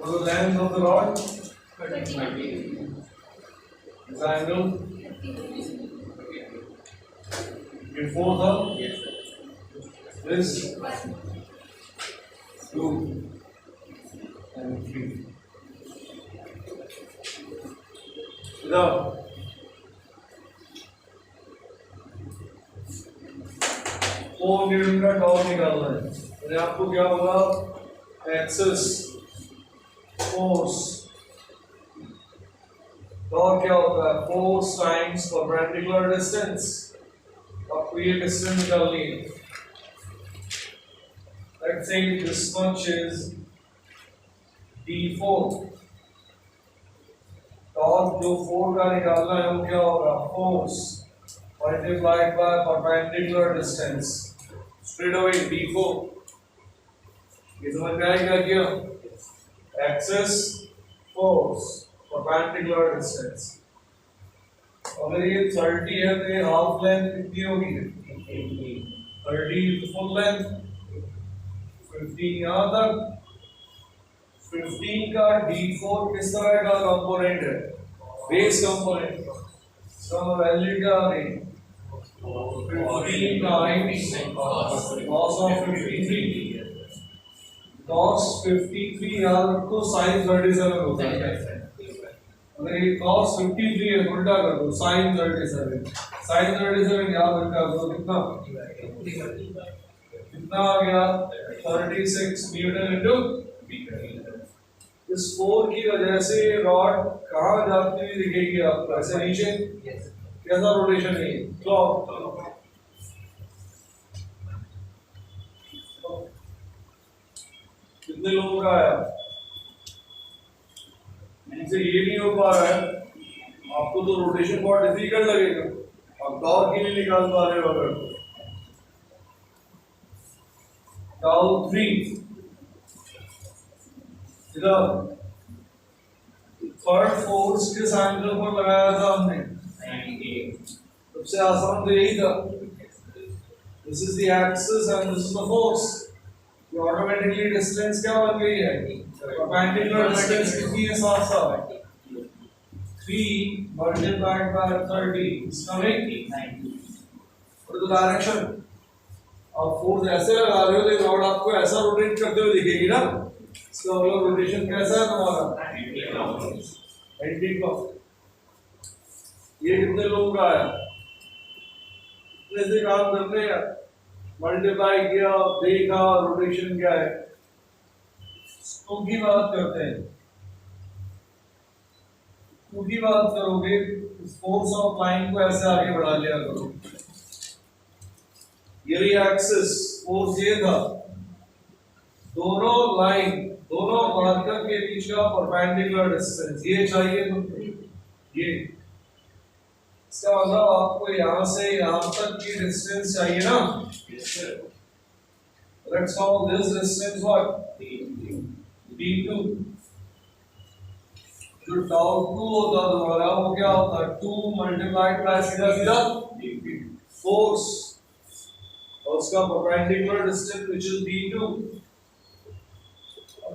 What is the length of the rod? 30. This angle before the this 2 and 3. इधर 4 Newton का torque निकालना है। तो आपको क्या होगा? एक्सेस फोर्स टॉर्क क्या होता है? Force times perpendicular distance. आपको ये डिस्टेंस निकालनी है। Let's say this much is d4। Torque जो 4 का निकालना है वो क्या होगा? Force multiplied by perpendicular distance straight away d4। ये समझ में आएगा क्या? Axis force perpendicular distance. अगर ये 30 है तो ये हाफ लेंथ कितनी होगी? 30 फुल लेंथ। 15 यहाँ तक। 15 का d4 किस तरह का कंपोनेंट है? Base component. इसका वैल्यू क्या आ गई? 15 cos of 53। cos 53 याद रखो sin 37 होता है। अगर ये cos 53 है उल्टा कर दो sin 37। sin 37 याद रखा तो कितना कितना आ गया? 36 न्यूटन इनटू मीटर। इस 4 की वजह से रॉड कहाँ जाती हुई दिखेगी आपको? ऐसे नीचे। कैसा रोटेशन है? क्लॉक। कितने लोगों का आया? इनसे ये नहीं हो पा रहा है आपको तो रोटेशन बहुत डिफिकल्ट लगेगा। आप टॉर्क ही नहीं निकाल पा रहे हो। अगर टाउ 3 इधर थर्ड फोर्स किस एंगल पर लगाया था हमने? सबसे आसान तो यही था। This is the axis and this is the force. तो ऑटोमेटिकली डिस्टेंस क्या बन गई है? परपेंडिकुलर डिस्टेंस कितनी है? साथ साथ 3 multiplied by 30 is coming 90। और द डायरेक्शन आप फोर्स ऐसे लगा रहे हो तो रॉड आपको ऐसा रोटेट करते हुए दिखेगी ना। इसका मतलब रोटेशन कैसा है तुम्हारा? Anti clock. ये कितने लोगों का आया? कितने से काम करते हैं? मल्टीप्लाई किया, देखा रोटेशन क्या है। स्क्रू की बात करते हैं। स्क्रू की बात करोगे फोर्स ऑफ लाइन को ऐसे आगे बढ़ा लिया करो। यही एक्सिस फोर्स ये था। दोनों लाइन दोनों मार्कर के बीच का परपेंडिकुलर डिस्टेंस ये चाहिए तुमको। ये इसका मतलब आपको यहां से यहां तक की डिस्टेंस चाहिए ना। Let's call this distance what? d2। जो tau 2 होता तुम्हारा वो क्या होता? 2 मल्टीप्लाइड बाय सीधा सीधा फोर्स और उसका perpendicular distance which is d2।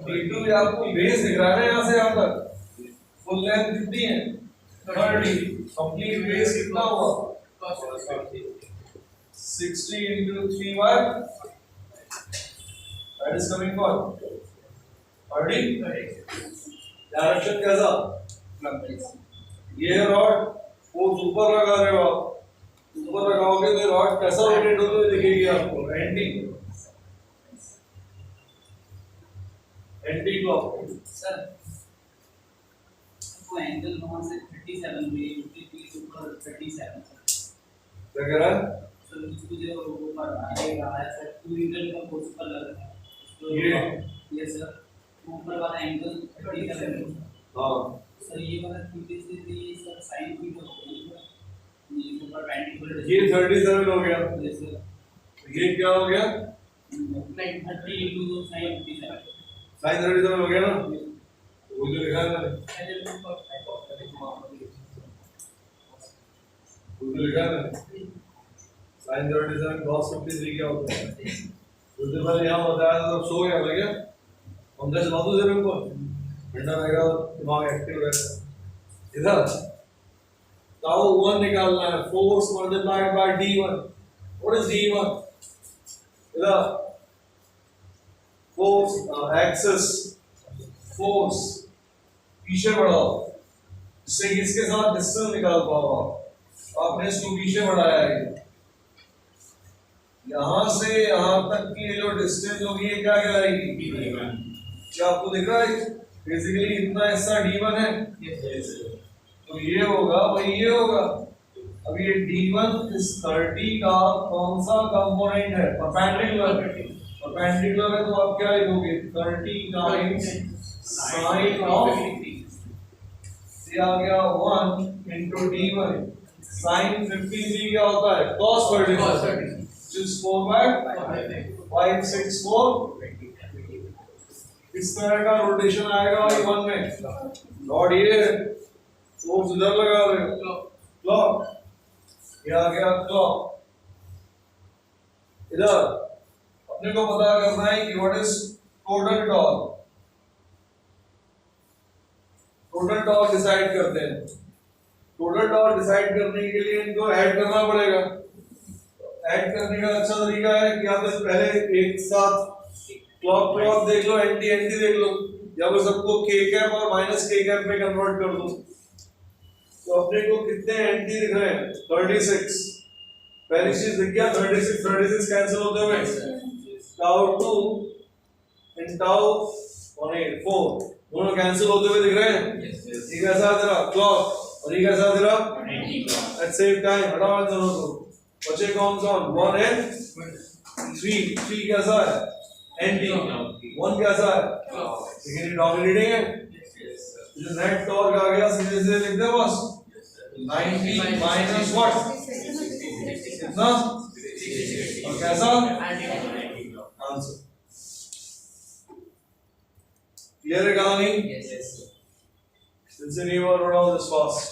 d2 ये आपको बेस दिख रहा है ना यहां से यहां तक। फुल लेंथ कितनी है? 30। कंप्लीट बेस कितना हुआ? 60 into 3 what? That is coming what? 30। Direction कैसा? ये रॉड फोर्स ऊपर लगा रहे हो आप। ऊपर लगाओगे तो रॉड कैसा रोटेट होते हुए दिखेगी आपको? Anti clock. सर वो एंगल वहां से 37 हुई 53 ऊपर 37 क्या कह रहा है? सर उसको जो ऊपर आएगा ऐसा 2 न्यूटन का फोर्स पर लगा है तो ये सर ऊपर वाला एंगल 37। हां सर ये वाला थीटा से सर sin थीटा ये ऊपर परपेंडिकुलर ये 37 हो गया। ये सर ये क्या हो गया? 30 into sin 37 sin 37 हो गया ना। वो जो लिखा है ना वो जो लिखा है ना sin 37 cos 53 क्या होता है? उससे पहले यहाँ बताया था तब सो गया था क्या? हम कैसे बात हो रहे हैं ठंडा रहेगा दिमाग एक्टिव रहेगा। इधर ताऊ 1 निकालना है, force multiplied by d1। What is d1? इधर फोर्स एक्सेस फोर्स पीछे बढ़ाओ, इससे किसके साथ डिस्टेंस निकाल पाओ आप। आपने इसको पीछे बढ़ाया है, यहां से यहां तक की जो डिस्टेंस होगी ये क्या कहलाएगी? क्या आपको दिख रहा है? बेसिकली इतना हिस्सा d1 है, तो ये होगा वही ये होगा। अब ये d1 इस 30 का कौन सा कंपोनेंट है? परपेंडिकुलर। परपेंडिकुलर है तो आप क्या लिखोगे? 30 टाइम्स साइन ऑफ, ये आ गया 1 into d1। साइन 53 क्या होता है? cos 30, which is 4 by 5 6 4। इस तरह का रोटेशन आएगा और 1 में लॉर्ड ये फोर्स इधर लगा रहे हो, क्लॉक ये आ गया क्लॉक। इधर अपने को पता करना है कि what is total torque. Total torque decide करते हैं। टोटल टॉर्क डिसाइड करने के लिए इनको ऐड करना पड़ेगा। ऐड करने का अच्छा तरीका है कि आप पहले एक साथ क्लॉक क्लॉक देख लो, एंटी एंटी देख लो, या फिर सबको k कैप और माइनस k कैप में कन्वर्ट कर दो। तो अपने को कितने एंटी दिख रहे हैं? 36। पहली चीज दिख गया 36 कैंसिल होते हुए, टाउ 2 एंड टाउ 4 दोनों कैंसिल होते हुए दिख रहे हैं। ये कैसा है तेरा क्लॉक और ये कैसा है तेरा एट सेम टाइम। हटाओ इन दोनों को, बचे कौन कौन? 1 एंड 3 कैसा है? एंटी। 1 कैसा है? लेकिन ये डोमिनेटिंग है। जो नेट टॉर्क आ गया सीधे सीधे लिख दे बस 90 माइनस व्हाट कितना और कैसा आंसर। क्लियर है कहानी? सिंस नहीं और थोड़ा दिस फास्ट।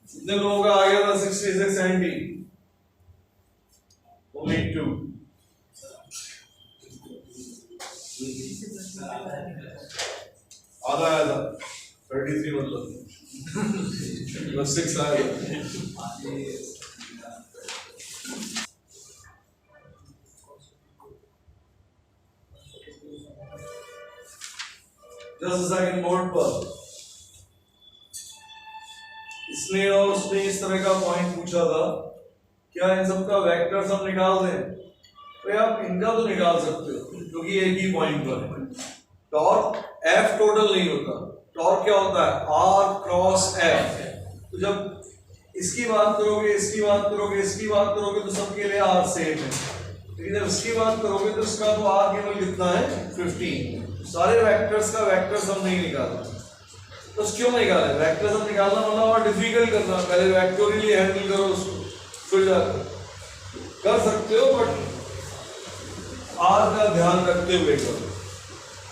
कितने लोगों का आ गया था 66 एंटी? only 2। आधा आया था 33 मतलब बस 6 आया था। जस्ट सेकंड बोर्ड पर इसने और उसने इस तरह का पॉइंट पूछा था, क्या इन सब का वेक्टर्स हम निकाल दें? तो आप इनका तो निकाल सकते हो क्योंकि एक ही पॉइंट पर है। टॉर्क F टोटल नहीं होता, टॉर्क क्या होता है? R cross F। तो जब इसकी बात करोगे, इसकी बात करोगे, इसकी बात करोगे तो सबके लिए R सेम है, लेकिन जब इसकी बात करोगे तो इसका तो R केवल कितना है? 15। सारे वेक्टर्स का वेक्टर्स हम नहीं निकाला। तो क्यों निकाले? वेक्टर्स हम निकालना मतलब और डिफिकल्ट करना, पहले वेक्टोरियली हैंडल करो उसको, फिर जाकर कर सकते हो, बट R का ध्यान रखते हुए करो।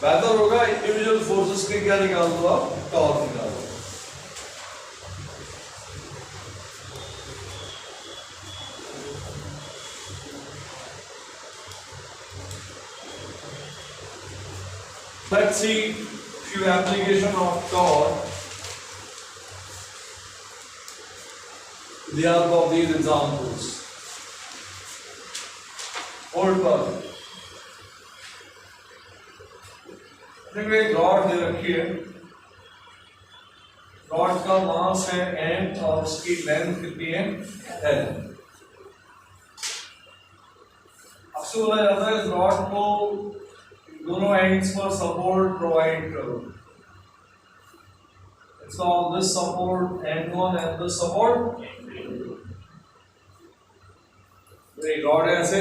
बेहतर होगा इंडिविजुअल फोर्सेस के क्या निकाल दो आप? टॉर्क निकाल दो। Let's see few application of torque with the help of these examples. Hold पर एक रॉड दे रखी है, रॉड का मास है m और उसकी लेंथ कितनी है? l। आपसे बोला जाता है इस रॉड को दोनों एंड्स पर सपोर्ट प्रोवाइड करो। It's called this support N1 and this support। तो एक रॉड है ऐसे,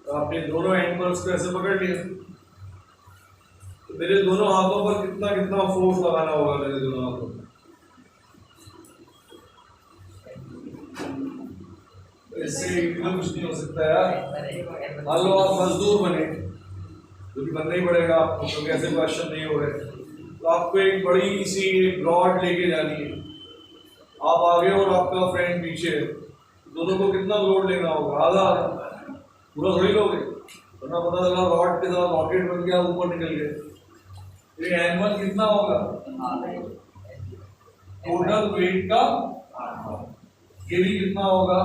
तो आपने दोनों एंड पर उसको ऐसे पकड़ लिया, तो मेरे दोनों हाथों पर कितना कितना फोर्स लगाना होगा? मेरे दोनों हाथों पर इससे एकदम कुछ नहीं हो सकता यार। मान लो आप मजदूर बने, जो कि बनना ही पड़ेगा आपको क्योंकि ऐसे क्वेश्चन नहीं हो रहे, तो आपको एक बड़ी सी रॉड लेके जानी है। आप आगे और आपका फ्रेंड पीछे, दोनों को कितना लोड लेना होगा? आधा आधा, पूरा थोड़ी लोगे। वरना पता चला रॉड के साथ रॉकेट बन गया, ऊपर निकल गए। ये N1 कितना होगा? टोटल वेट का ये भी कितना होगा?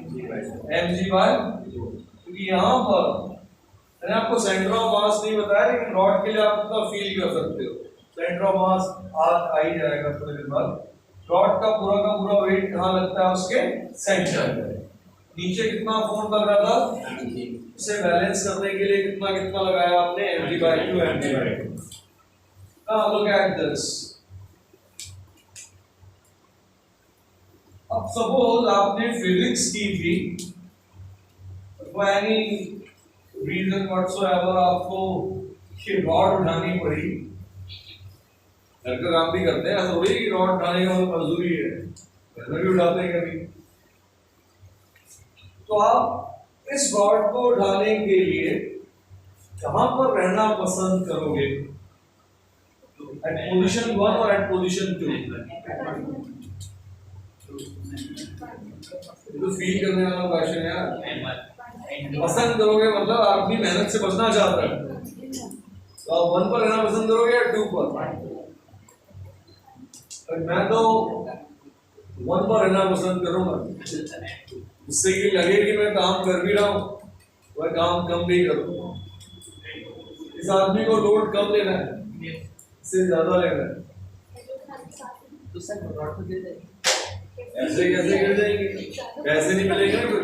mg बाय, क्योंकि यहाँ पर मैंने आपको सेंटर ऑफ मास नहीं बताया, लेकिन रॉड के लिए आप कितना फील कर सकते हो। सेंटर ऑफ मास आ ही जाएगा थोड़ी देर बाद। रॉड का पूरा वेट कहाँ लगता है? उसके सेंटर में। नीचे कितना फोर्स लग रहा था? उसे बैलेंस करने के लिए कितना कितना लगाया आपने? mg by 2 mg by 2। Now look at this। अब सपोज आपने फिजिक्स की थी, for any reason whatsoever आपको ये रॉड उठानी पड़ी। घर का काम भी करते हैं, ऐसा थोड़ी कि रॉड उठाने का मजदूरी है, घर में भी उठाते हैं कभी। तो आप इस रॉड को उठाने के लिए कहां पर रहना पसंद करोगे? एट पोजीशन 1 और एट पोजीशन 2? तो फील करने वाला क्वेश्चन है यार। पसंद करोगे मतलब आदमी मेहनत से बचना चाहता है, तो आप 1 पर रहना पसंद करोगे या 2 पर? मैं तो 1 पर रहना पसंद करूंगा, इससे कि लगे कि मैं काम कर भी रहा हूँ, वह काम कम भी करूँ। इस आदमी को लोड कम लेना है, इससे ज्यादा लेना है। ऐसे कैसे गिर जाएंगे? पैसे नहीं मिलेंगे ना, फिर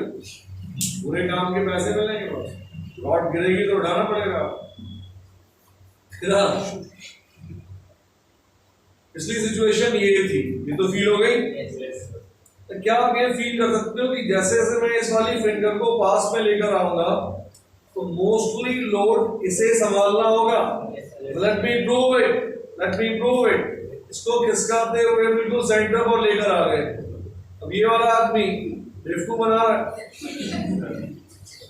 पूरे काम के पैसे मिलेंगे? रॉड गिरेगी तो उठाना पड़ेगा। पिछली सिचुएशन ये थी, ये तो फील हो गई। तो क्या आप ये फील कर सकते हो कि जैसे जैसे मैं इस वाली फिंगर को पास में लेकर आऊंगा तो मोस्टली लोड इसे संभालना होगा। Let me prove it. इसको खिसकाते हुए बिल्कुल सेंटर पर लेकर आ गए। अब ये वाला आदमी ड्रिफ्ट बना रहा है,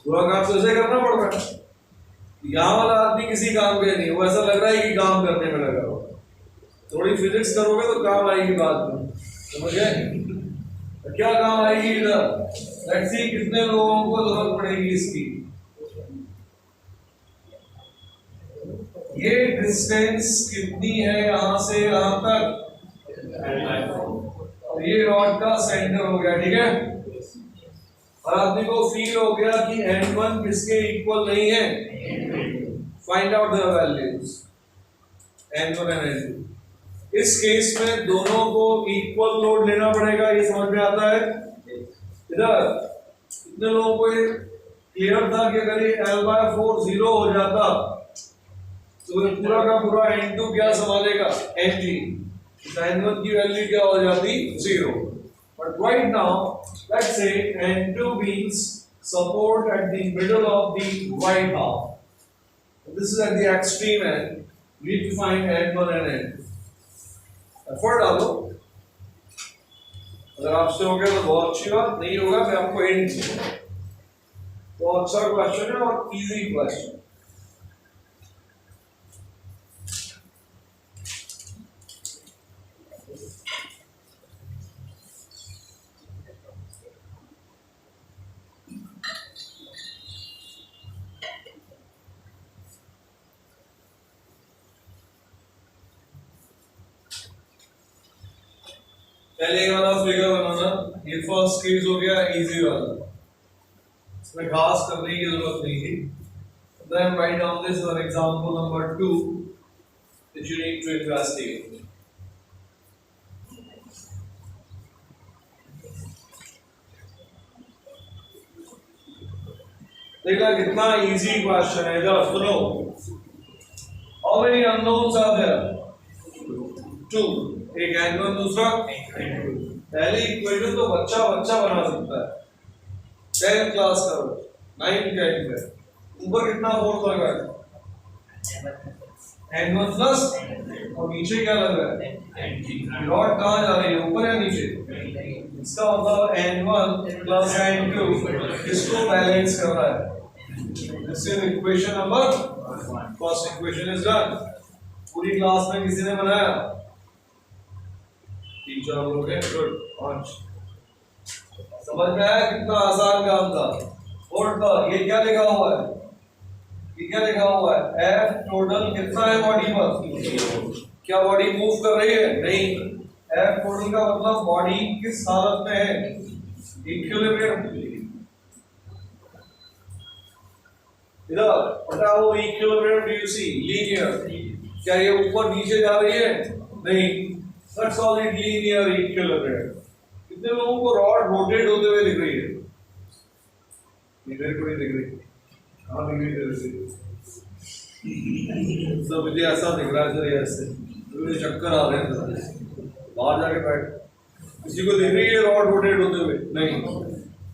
पूरा काम तो इसे करना पड़ रहा है। यहाँ वाला आदमी किसी काम का नहीं, वो ऐसा लग रहा है कि काम करने में लगा हुआ। थोड़ी फिजिक्स करोगे तो काम आएगी बाद में, समझ गए? तो क्या काम आएगी इधर? लेट्स सी कितने लोगों को जरूरत पड़ेगी इसकी। ये डिस्टेंस कितनी है यहाँ से यहाँ तक? और ये रॉड का सेंटर हो गया, ठीक है। और आदमी को फील हो गया कि N1 किसके इक्वल नहीं है। Find out the values N1 and N2। इस केस में दोनों को इक्वल लोड लेना पड़ेगा, ये समझ में आता है। इधर कितने लोगों को ये क्लियर था कि अगर ये L/4 0 हो जाता तो ये पूरा का पूरा N2 क्या संभालेगा? Ng। N1 की वैल्यू क्या हो जाती? 0। But right now, let's say N2 means support at the middle of the right half. This is at the extreme end. We need to find N1 and N2. Effort डालो, अगर आपसे हो गया तो बहुत अच्छी बात, नहीं होगा मैं आपको हिंट दूंगा। तो अच्छा क्वेश्चन है और इजी क्वेश्चन। पहले ये वाला फिगर बनाना, ये फर्स्ट केस हो गया इजी वाला, इसमें खास करने की जरूरत नहीं थी। Then write down this for example number 2 that you need to investigate. देखा कितना इजी क्वेश्चन है, जरा सुनो। How many unknowns are there? 2। एक N1 दूसरा N2। पहली इक्वेशन तो बच्चा बना सकता है। 10th क्लास का 9th 10th में ऊपर कितना फोर्स लग रहा है? N1 प्लस, और नीचे क्या लग रहा है? रॉड कहाँ जा रही है, ऊपर या नीचे? इसका मतलब N1 प्लस N2 इसको बैलेंस कर रहा है। This is equation number 1। First equation is done. पूरी क्लास में किसी ने बनाया? टीचर लोग हैं, गुड। 5 समझ में आया कितना आसान काम था। और ये क्या लिखा हुआ है? क्या लिखा हुआ है? एफ टोटल कितना है बॉडी पर? क्या बॉडी मूव कर रही है? नहीं। एफ टोटल का मतलब बॉडी किस हालत में है? इक्विलिब्रियम। इधर पता वो equilibrium do you see? Linear. क्या ये ऊपर नीचे जा रही है? नहीं। That's all it linear equilibrium. कितने लोगों को रॉड रोटेट होते हुए दिख रही है? इधर कोई दिख रही? कहाँ दिख रही है? सब मुझे ऐसा दिख रहा है सर, ऐसे मुझे चक्कर आ रहे हैं। बाहर जाके बैठ। किसी को दिख रही है रॉड रोटेट होते हुए? नहीं।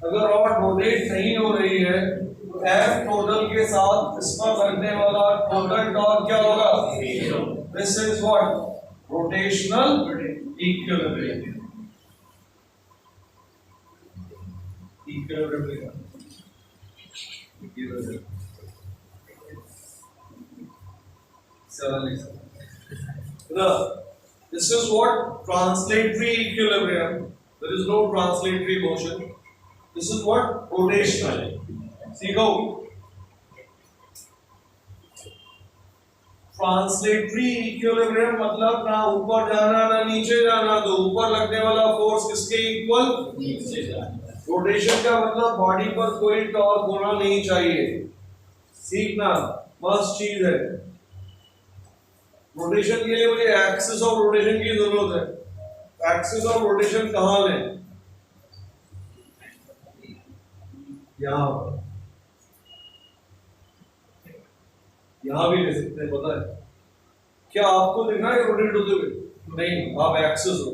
अगर रॉड रोटेट नहीं हो रही है तो एफ टोटल के साथ इस पर लगने वाला टोटल टॉर्क क्या होगा? This is what? Rotational equilibrium. Equilibrium this is what translatory equilibrium. There is no translatory motion. This is what rotational. See go. Translatory equilibrium मतलब ना ऊपर जाना ना नीचे जाना, तो ऊपर लगने वाला फोर्स किसके इक्वल? नीचे जाना। रोटेशन का मतलब बॉडी पर कोई टॉर्क होना नहीं चाहिए। सीखना मस्त चीज है। रोटेशन के लिए मुझे एक्सिस ऑफ रोटेशन की जरूरत है। एक्सिस ऑफ रोटेशन कहाँ लें? यहाँ भी ले सकते हैं। पता है क्या आपको दिखना है रोटेट होते हुए? नहीं, आप एक्सिस हो।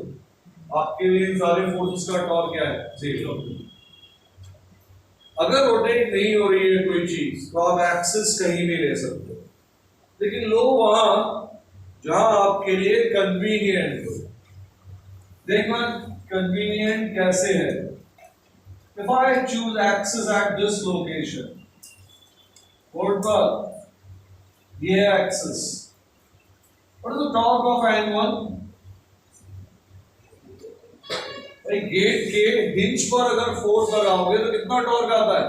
आपके लिए सारे फोर्सेस का टॉर्क क्या है? जीरो। अगर रोटेट नहीं हो रही है कोई चीज तो आप एक्सिस कहीं भी ले सकते हो, लेकिन लो वहां जहां आपके लिए कन्वीनियंट हो। देखना कन्वीनियंट कैसे है। If I choose axis at this location, what about ये axis? What is the torque of N1? भाई गेट के हिंज पर अगर फोर्स लगाओगे तो कितना टॉर्क आता है?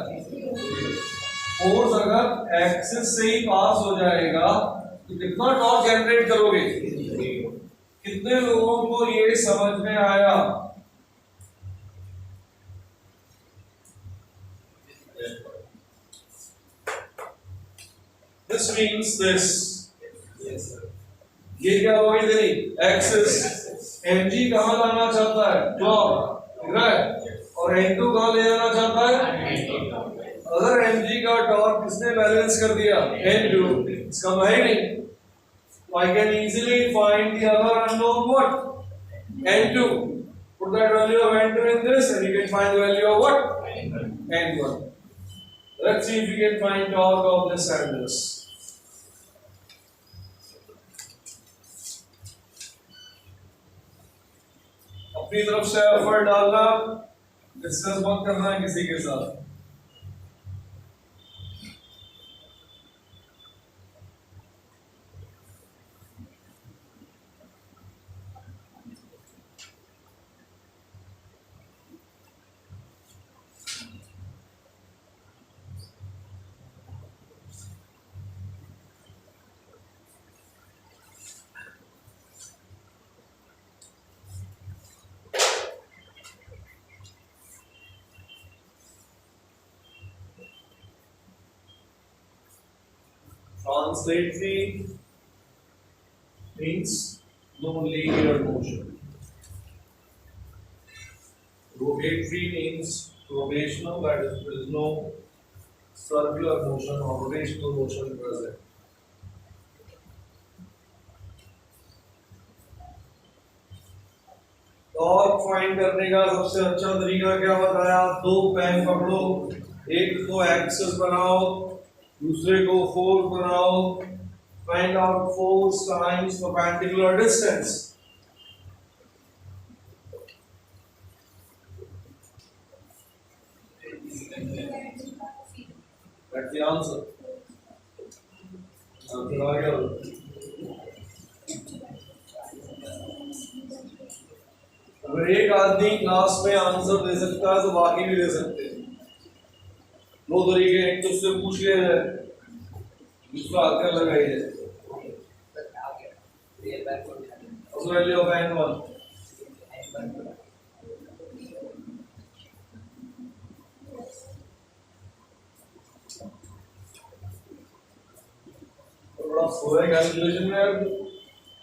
फोर्स अगर एक्सिस से ही पास हो जाएगा तो कितना टॉर्क जनरेट करोगे? कितने लोगों को ये समझ में आया? This means this. Yes, sir. ये क्या हो गई तेरी एक्सिस? mg कहाँ लाना चाहता है? क्लॉक, ठीक है? और n2 कहाँ ले जाना चाहता है? अगर mg का टॉर्क किसने बैलेंस कर दिया? n2, इसका है नहीं। So I can easily find the other unknown what? n2. Put that value of n2 in this and you can find the value of what? n1. Let's see if we can find torque of this and this. अपनी तरफ से effort डालना, discuss मत करना है किसी के साथ। Translatory means no linear motion. Rotatory means rotational, that is, there is no circular motion or rotational motion present. Torque find करने का सबसे अच्छा तरीका क्या बताया? दो पेन पकड़ो, एक को एक्सिस बनाओ, दूसरे को फोर्स बनाओ, find out force times perpendicular distance. That's the answer. Answer आ गया। अगर एक आदमी क्लास में आंसर दे सकता है तो बाकी भी दे सकते हैं। दो तरीके, एक तो उससे पूछ लिया जाए दूसरा हाथ का लगाइए उस वैल्यू ऑफ n1 तो बड़ा सोया कैलकुलेशन में यार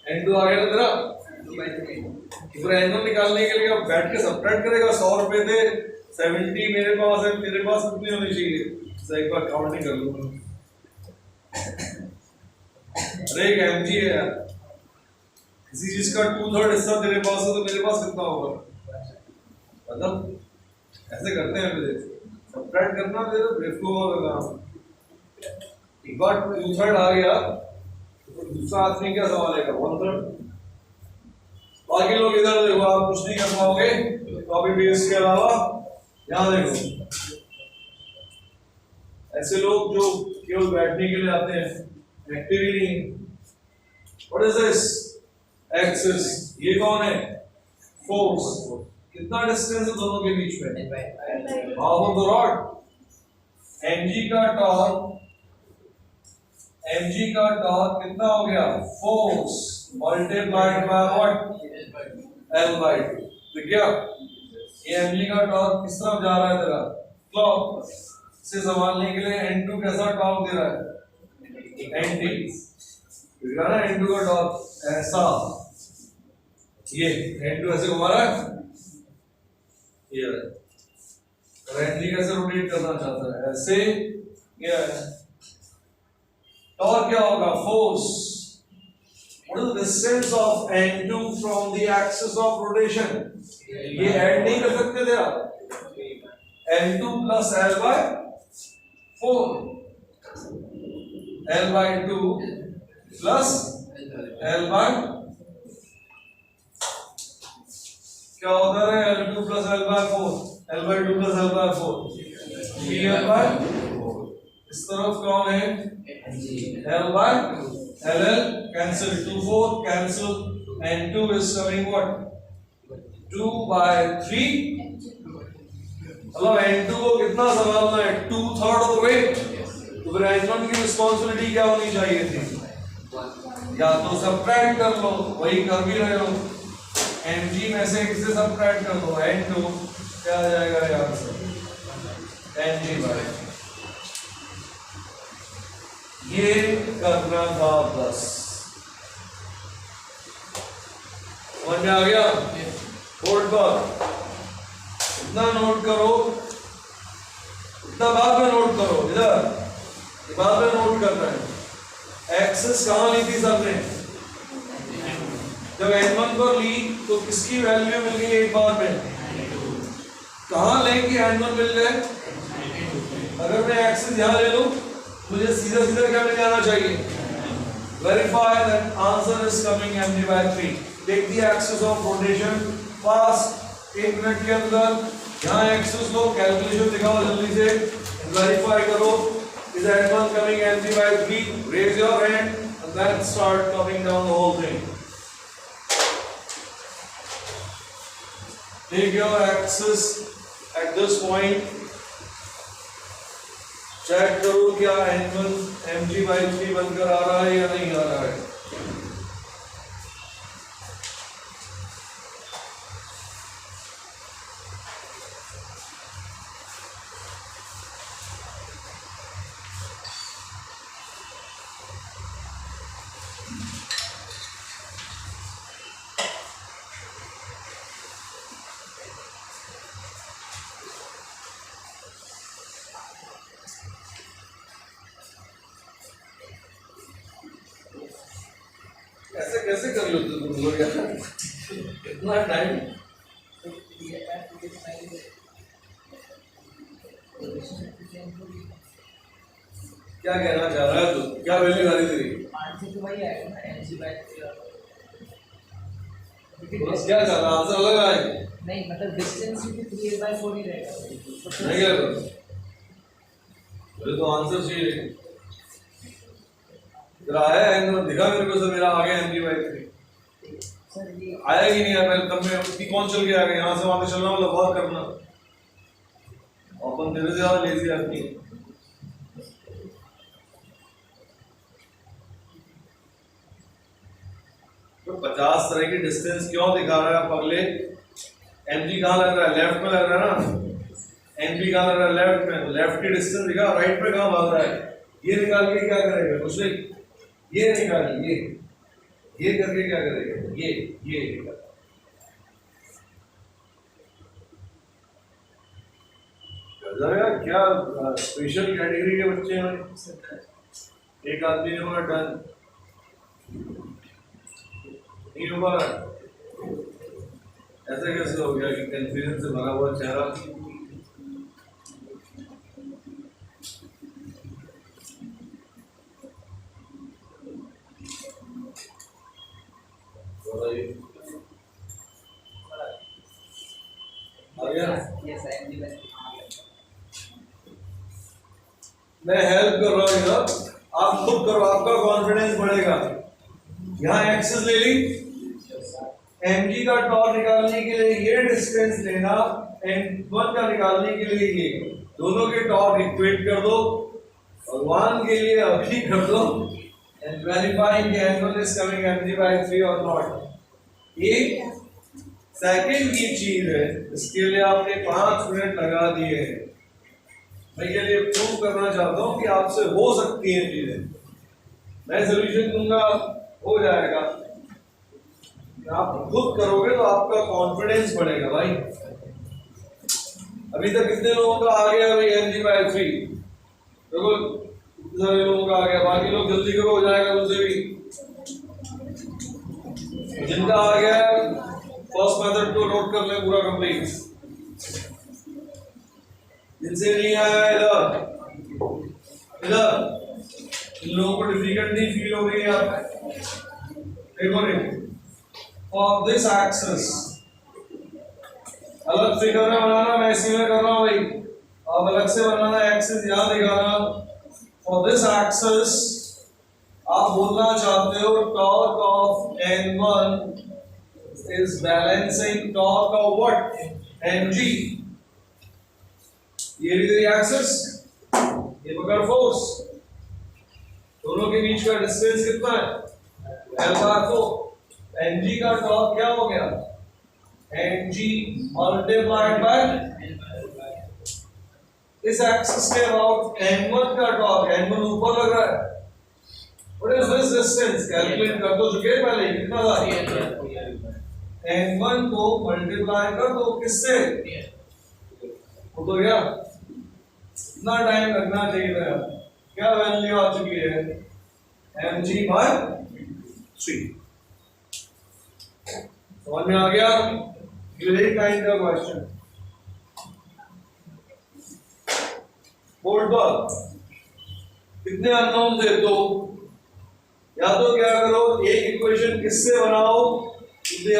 n2 आ गया तेरा फिर n1 निकालने के लिए अब बैठ के सबट्रैक्ट करेगा 100 रुपए थे 70 मेरे पास है तेरे पास कितनी होनी चाहिए तो एक बार काउंटिंग कर लूंगा अरे एक mg है यार किसी चीज का 2/3 हिस्सा तेरे पास है तो मेरे पास कितना होगा मतलब ऐसे करते हैं मुझे सबट्रैक्ट करना मुझे तो बेवकूफ का काम एक बार 2/3 आ गया तो दूसरा आदमी क्या संभालेगा 1/3 बाकी लोग इधर देखो आप कुछ नहीं कर पाओगे कॉपी पेस्ट के अलावा यहाँ देखो ऐसे लोग जो केवल बैठने के लिए आते हैं एक्टिव ही नहीं व्हाट इज दिस एक्सिस ये कौन है फोर्स कितना डिस्टेंस है दोनों के बीच में half of the rod mg का टॉर्क कितना हो गया force multiplied by what L/2 तो क्या ये mg का टॉर्क किस तरफ जा रहा है तेरा क्लॉक से संभालने के लिए n2 कैसा टॉर्क दे रहा है nt ना n2 का टॉर्क ऐसा ये n2 ऐसे घुमा रहा है ये nt कैसे रोटेट करना चाहता है ऐसे ये टॉर्क क्या होगा force what is the distance of n2 from the axis of rotation ये ऐड नहीं कर सकते थे आप n2 plus L/4 L/2 plus L/, क्या होता है L2 plus L/4 L/2 plus L/4 L/4 इस तरफ कौन है L/LL cancel 2/4 cancel and 2 is coming what 2/3 मतलब n2 को कितना संभालना है 2/3 of the way तो फिर n1 की रिस्पांसिबिलिटी क्या होनी चाहिए थी या तो सबट्रैक्ट कर लो वही कर भी रहे हो mg में से किसे सबट्रैक्ट कर दो n2 क्या आ जाएगा यार से mg बाय ये करना था बस समझ में आ गया बोर्ड पर इतना नोट करो इतना बाद में नोट करो इधर बाद में नोट करना है एक्सेस कहाँ ली थी सबने जब n1 पर ली तो किसकी वैल्यू मिल गई एक बार में कहाँ लेंगे n1 मिल जाए अगर मैं एक्सेस यहाँ ले लूं मुझे सीधा सीधा क्या मिल जाना चाहिए verify that answer is coming mg/3 take the axis of rotation fast 1 minute के अंदर यहाँ एक्सेस लो कैलकुलेशन दिखाओ जल्दी से verify करो is n1 coming mg/3 raise your hand and then start coming down the whole thing take your axis at this point check करो क्या n1 mg/3 बनकर आ रहा है या नहीं आ रहा है ऐसे कैसे कर लो तुम लोग यार इतना टाइम क्या कहना चाह रहा है तू क्या वैल्यू आ रही तेरी आंसर तो वही आएगा ना mg/3 बस क्या चाह रहा आंसर अलग आएगा नहीं मतलब डिस्टेंस भी 3/4 ही रहेगा नहीं क्या करो मुझे तो आंसर चाहिए तेरा आया है दिखा मेरे को सर मेरा आ गया mg/3 सर ये आया कि नहीं आया पहले तब में उतनी कौन चल के आ गया यहाँ से वहां पे चलना मतलब वर्क करना अपन तेरे से ज्यादा लेजी आदमी तो 50 तरह की डिस्टेंस क्यों दिखा रहा है आप अगले? एमजी कहाँ लग रहा है? लेफ्ट में लग रहा है ना। एमजी कहाँ लग रहा है? लेफ्ट में। लेफ्ट की डिस्टेंस दिखा, राइट में कहाँ भाग रहा है? ये निकाल के क्या करेगा? कुछ नहीं, ये निकालिए, ये करके क्या करेगा? ये निकाल। क्या स्पेशल कैटेगरी के बच्चे हैं। एक आदमी ने बोला डन, नहीं हो पा रहा। ऐसा कैसे हो गया कि कंफ्यूजन से भरा हुआ चेहरा? मैं हेल्प कर रहा हूँ इधर, आप खुद करो, आपका कॉन्फिडेंस बढ़ेगा। यहाँ एक्सेस ले ली, mg का टॉर्क निकालने के लिए ये डिस्टेंस लेना, m1 का निकालने के लिए ये, दोनों के टॉर्क इक्वेट कर दो और 1 के लिए अभी कर दो and verifying the m1 is coming mg by 3 or not। ये सेकंड की चीज है, इसके लिए आपने 5 मिनट लगा दिए हैं। मैं ये लिए प्रूव करना चाहता हूँ कि आपसे हो सकती है चीजें। मैं सोल्यूशन दूंगा, हो जाएगा। आप खुद करोगे तो आपका कॉन्फिडेंस बढ़ेगा भाई। अभी तक कितने लोगों का आ गया भाई mg by 3? देखो कितने सारे लोगों का आ गया, बाकी लोग जल्दी करो, हो जाएगा उनसे भी। जिनका आ गया फर्स्ट मेथड को नोट कर ले पूरा कंप्लीट। जिनसे नहीं आया इधर इन लोगों को डिफिकल्टी फील हो रही है। देखो रे, ऑफ दिस एक्सेस अलग फिगर में बनाना, मैं इसी में कर रहा हूं भाई। अब अलग से बनाना, एक्सेस यहां दिखाना। फॉर दिस एक्सेस आप बोलना चाहते हो torque of n1 is balancing torque of what? mg। ये भी एक्सेस, ये पकड़ फोर्स, दोनों के बीच का डिस्टेंस कितना है? mg का टॉर्क क्या हो गया? mg मल्टीप्लाइड बाय इस एक्सिस के अबाउट n1 का टॉर्क, n1 ऊपर लग रहा है। What is this distance? Calculate कर दो चुके पहले, कितना था? n1 को मल्टीप्लाई कर दो किससे? हो तो गया। इतना टाइम लगना चाहिए था। क्या वैल्यू आ चुकी है? mg by 3। समझ में आ गया? यही काइंड का क्वेश्चन। बोर्ड पर कितने अननोन थे? तो या तो क्या करो, एक इक्वेशन किससे बनाओ?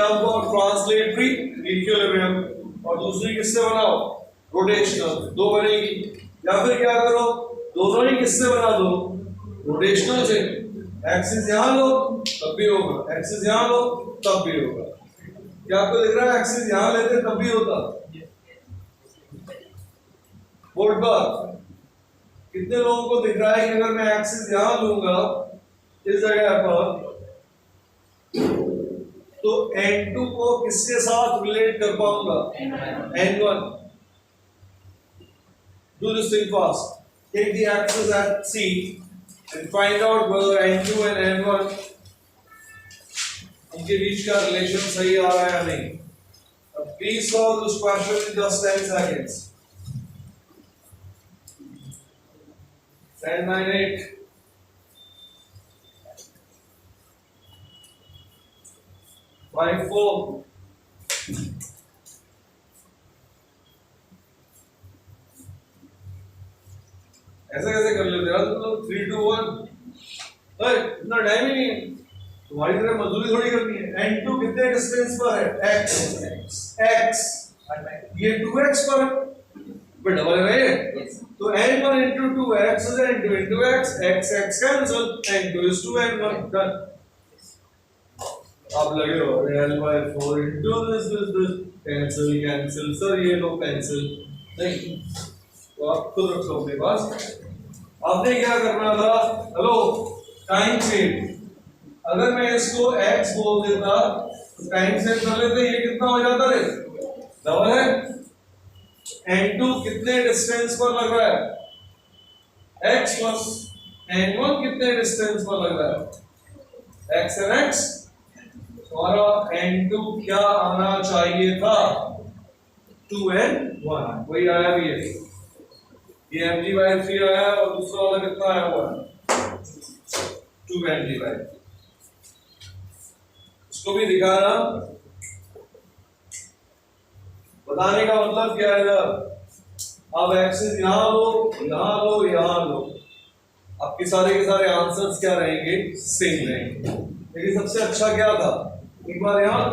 आपको ट्रांसलेटरी इक्विलिब्रियम, और दूसरी किससे बनाओ? रोटेशनल। दो बनेगी। या फिर क्या करो, दोनों ही किससे बना दो? रोटेशनल से। एक्सिस यहां लो तब भी होगा, एक्सिस यहां लो तब भी होगा। क्या आपको दिख रहा है? एक्सिस यहां लेते तब भी होता। बोर्ड पर कितने लोगों को दिख रहा है कि अगर मैं एक्सिस यहां लूंगा इस जगह पर, तो n2 को किसके साथ रिलेट कर पाऊंगा? n1। Do this thing fast. Take the axis at C and find out whether n2 and n1 उनके बीच का रिलेशन सही आ रहा है या नहीं। अब please solve this question in just 10 seconds. 10, 9, 8. By 4. ऐसा कैसे कर लेते यार तुम लोग? 3, 2, 1। इतना टाइम ही नहीं है, तुम्हारी तरह मजदूरी थोड़ी करनी है। n2 कितने डिस्टेंस पर है? x। ये 2x पर है, डबल है ये। तो n1 into 2x is n2 into x, x cancel, n2 is 2n1, done। आप लगे हो l by 4 into this cancel sir, ये लो पेंसिल नहीं, तो आप खुद रखो अपने पास। आपने क्या करना था? Hello, time save. अगर मैं इसको x बोल देता तो टाइम सेव कर लेते, ये कितना हो जाता रे, डबल है। n2 कितने डिस्टेंस पर लग रहा है, x प्लस n1 कितने डिस्टेंस पर लग रहा है, x and x। हमारा n2 क्या आना चाहिए था, 2n1, वही आया भी है। ये mg/3 आया और दूसरा वाला कितना आया हुआ है, 2mg/3। इसको भी दिखाना, बताने का मतलब क्या है इधर। अब एक्सिस यहां लो, यहां लो, यहां लो, आपके सारे के सारे आंसर्स क्या रहेंगे, सेम रहेंगे। लेकिन सबसे अच्छा क्या था, एक बार यहां,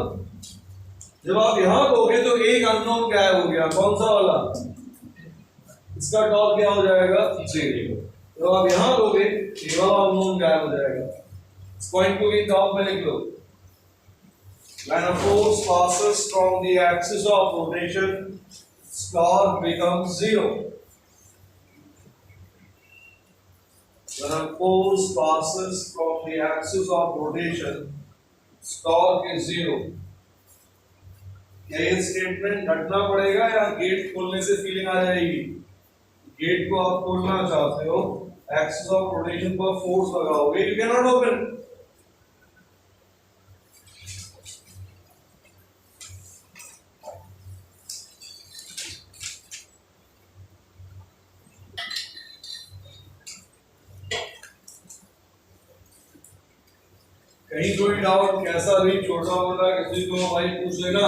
जब आप यहां लोगे तो एक अननोन गायब हो गया, कौन सा वाला, इसका टॉप क्या हो जाएगा, 0। तो आप यहां लोगे ये वाला अननोन गायब हो जाएगा। इस पॉइंट को भी टॉप में लिख लो। When a force passes from the axis of rotation, star becomes 0. When a force passes from the axis of rotation, star is 0. क्या ये स्टेटमेंट घटना पड़ेगा या गेट खोलने से फीलिंग आ जाएगी। गेट को आप खोलना चाहते हो, एक्सिस ऑफ रोटेशन पर फोर्स लगाओगे, यू कैन नॉट ओपन। कहीं कोई डाउट कैसा भी छोटा मोटा किसी को भाई पूछ लेना।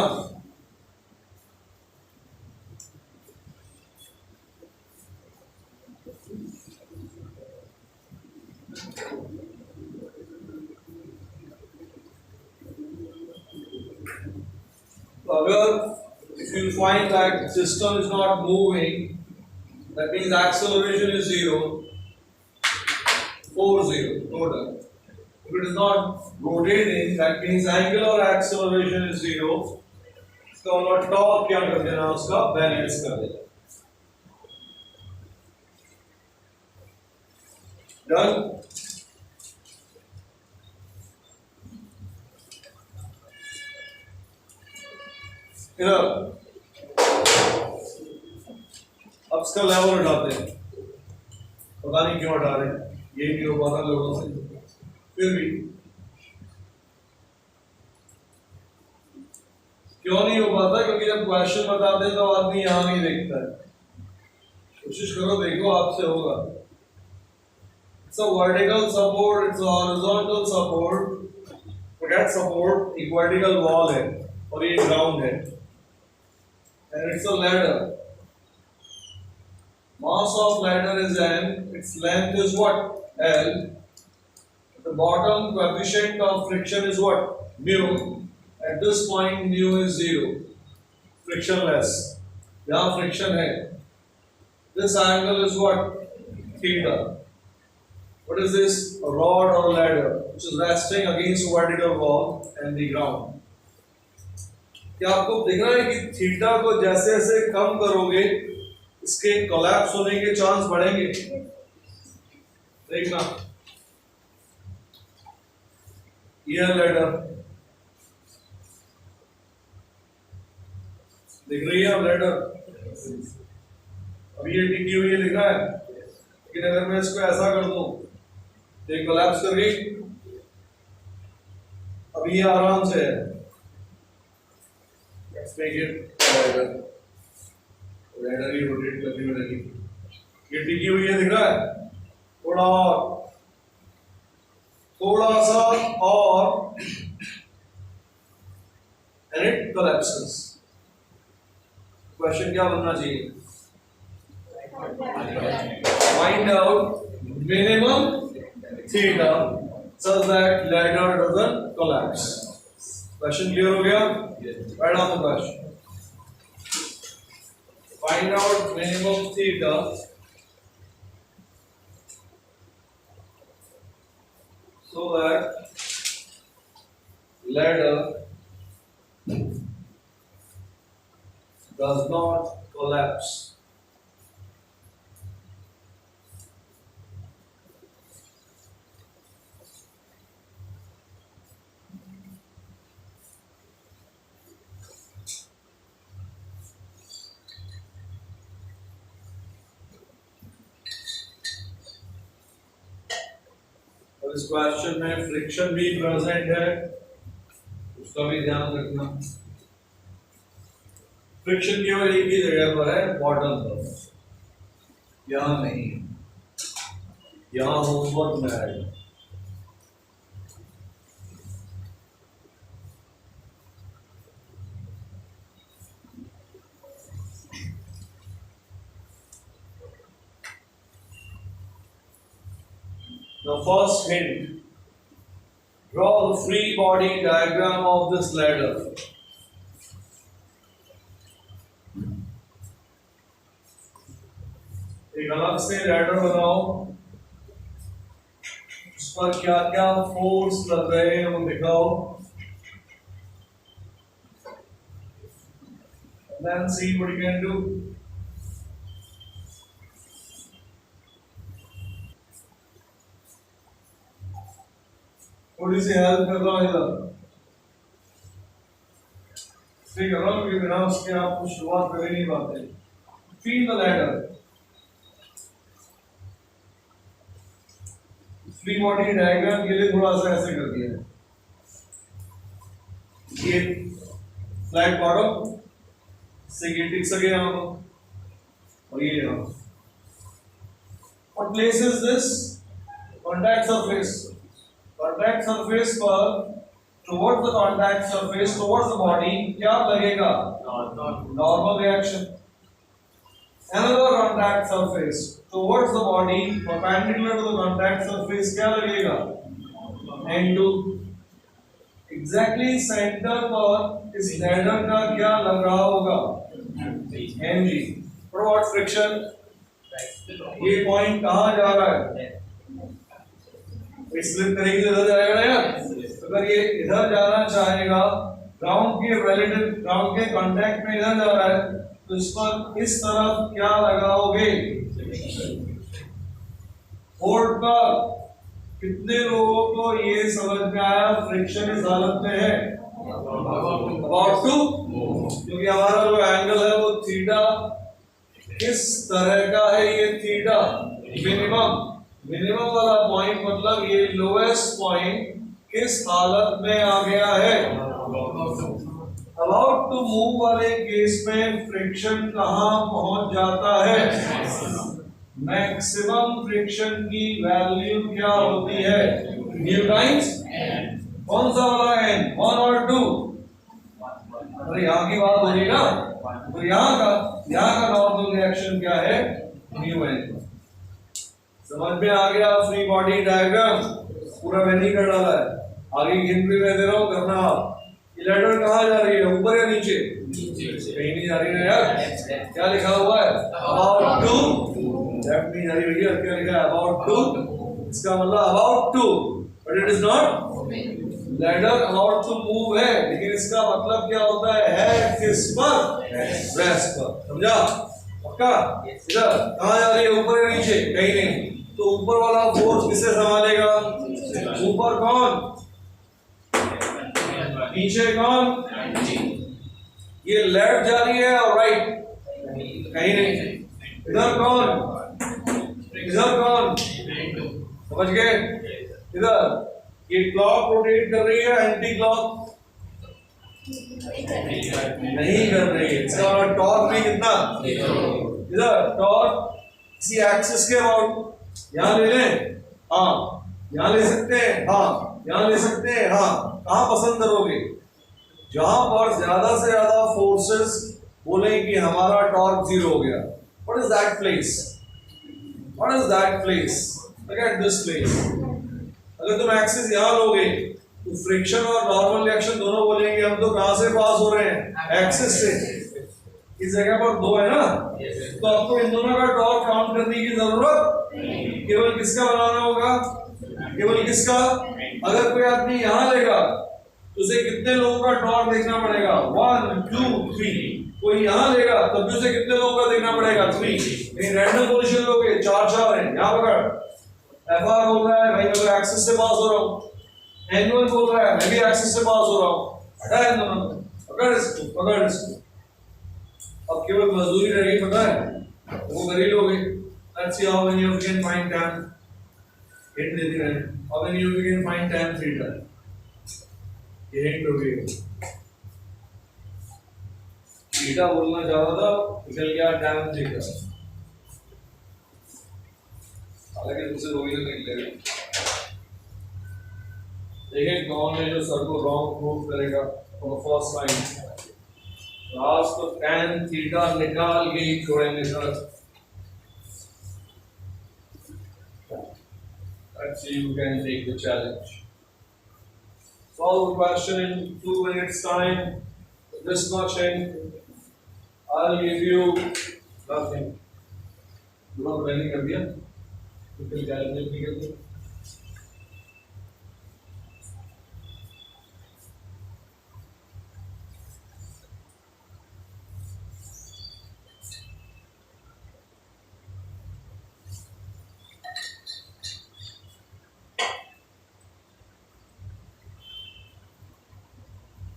अगर if you find that system is not moving, that means acceleration is 0, 40 total. If it is not rotating, that means angular acceleration is 0. इसका मतलब टॉर्क क्या कर देना, उसका बैलेंस कर देना। डन। इधर अब इसका लेवल हटाते हैं, पता नहीं क्यों हटा रहे हैं, ये नहीं हो पाता लोगों से। फिर भी क्यों नहीं हो पाता, क्योंकि जब क्वेश्चन बताते हैं तो आदमी यहां नहीं देखता है। कोशिश करो, देखो आपसे होगा। It's a vertical support, it's a horizontal support, forget support, एक vertical wall है और ये ground है, and it's a ladder. Mass of ladder is m, its length is what, L. The bottom coefficient of friction is what, mu. At this point mu is 0, frictionless. यहाँ friction है. This angle is what, theta. What is this? A rod or a ladder which is resting against a vertical wall and the ground. क्या आपको दिख रहा है कि theta को जैसे जैसे कम करोगे इसके कोलैप्स होने के चांस बढ़ेंगे। देखना, ये लैडर दिख रही है, अब लैडर अभी ये टिकी हुई है, दिख रहा है। लेकिन अगर मैं इसको ऐसा कर दूं तो ये कोलैप्स कर गई। अभी ये आराम से है, let's make it ladder he rotate करने में लगी। ये टिकी हुई है, दिख रहा है, थोड़ा सा और and it collapses. क्वेश्चन क्या बनना चाहिए, find out minimum theta such that ladder doesn't collapse. Question clear हो गया? Write down the question. Find out minimum theta so that ladder does not collapse. और इस क्वेश्चन में फ्रिक्शन भी present है, उसका भी ध्यान रखना। फ्रिक्शन केवल एक ही जगह पर है, बॉटम पर, यहां नहीं, यहां होमवर्क में आएगा। The first hint, draw the free body diagram of this ladder. एक अलग से लैडर बनाओ, उस पर क्या क्या फोर्स लग रहे हैं वो दिखाओ। Then see what you can do. थोड़ी सी हेल्प कर रहा हूँ इधर, इसलिए कर रहा हूँ क्योंकि बिना उसके आप कुछ शुरुआत कर ही नहीं पाते। Feel the ladder, free body diagram के लिए थोड़ा सा ऐसे कर दिया है, ये फ्लैट बॉटम से ये टिक सके यहाँ पर, और ये यहाँ। What place is this? Contact surface. Contact surface पर towards the contact surface towards the body क्या लगेगा? Normal reaction. Another contact surface towards the body perpendicular to the contact surface क्या लगेगा? N2. Exactly center पर इस ladder का क्या लग रहा होगा? Mg. What friction? ये पॉइंट कहाँ जा रहा है? स्लिप करेगी तो इधर जाएगा ना यार। अगर ये इधर जाना चाहेगा, ग्राउंड के रिलेटिव, ग्राउंड के कांटेक्ट में इधर जा रहा है, तो इस पर इस तरफ क्या लगाओगे? बोर्ड पर कितने लोगों को ये समझ में आया फ्रिक्शन इस हालत में है? अबाउट टू, क्योंकि हमारा जो एंगल है वो थीटा किस तरह का है? ये थीटा मिनिमम, मिनिमम वाला पॉइंट मतलब ये लोएस्ट पॉइंट किस हालत में आ गया है? अबाउट टू मूव वाले केस में फ्रिक्शन कहां पहुंच जाता है? मैक्सिमम फ्रिक्शन की वैल्यू क्या होती है? न्यू टाइम्स कौन सा वाला है? 1 और 2? अरे यहाँ की बात हो रही ना, तो यहाँ का नॉर्मल रिएक्शन क्या है? Mu N. समझ में आ गया? फ्री बॉडी डायग्राम पूरा मैंने कर डाला है, आगे गिन भी मैं दे रहा हूँ, करना आप। ये लेटर कहाँ जा रही है, ऊपर या नीचे? कहीं नहीं जा रही है यार। क्या लिखा हुआ है? About to. लेफ्ट नहीं जा रही भैया, क्या लिखा है? About to. इसका मतलब about to, but it is not. Ladder about to move है, लेकिन इसका मतलब क्या होता है किस पर? रेस्ट पर। समझा? पक्का? इधर कहाँ जा रही है, ऊपर या नीचे? कहीं नहीं। तो ऊपर वाला फोर्स किसे संभालेगा? ऊपर कौन, नीचे कौन? ये लेफ्ट जा रही है और राइट? कहीं नहीं। इधर कौन, इधर कौन? समझ गए? इधर ये क्लॉक रोटेट कर रही है, एंटी क्लॉक नहीं कर रही है। इसका टॉर्क भी कितना? इधर टॉर्क इसी एक्सिस के अबाउट। यहाँ ले लें? हाँ। यहाँ ले सकते हैं? हाँ। यहाँ ले सकते हैं? हाँ। कहाँ पसंद करोगे? जहां पर ज्यादा से ज्यादा फोर्सेस बोले कि हमारा टॉर्क 0 हो गया। What is that place? What is that place? Look at this place. अगर तुम एक्सिस यहाँ लोगे तो फ्रिक्शन और नॉर्मल रिएक्शन दोनों बोलेंगे हम तो कहां से पास हो रहे हैं? एक्सिस से। इस जगह पर 2 है ना, तो आपको इन दोनों का टॉर्क काउंट करने की जरूरत, केवल किसका बनाना होगा? केवल किसका? अगर कोई आदमी यहाँ लेगा तो उसे कितने लोगों का टॉर्क देखना पड़ेगा? 1 2 3। कोई यहाँ लेगा तब भी उसे कितने लोगों का देखना पड़ेगा? 3। रैंडम पोजीशन लोगे, 4 है। यहाँ पकड़, एफआर बोल रहा है भाई मैं एक्सिस से पास हो रहा हूँ, एनुअल बोल रहा है मैं भी एक्सिस से पास हो रहा हूँ। हटा है दोनों, पकड़ इसको, पकड़ इसको। अब केवल मजदूरी रहेगी, पता है वो कर ही लोगे। Let's see how many of you can find time. Hit देती रहे। और then you can find tan theta. ये हिंट हो गई। थीटा बोलना चाह रहा था, निकल गया tan theta। हालांकि दूसरे रोगी तो निकलेगा। देखिए कौन है जो सर को रॉन्ग प्रूव करेगा फॉर फर्स्ट टाइम। आज तो tan थीटा निकाल के ही छोड़ेंगे sir. Let's see who can take the challenge. Solve the question in 2 minutes time. This much in, I'll give you nothing. You know running कर दिया? You can calculate नहीं कर दिया?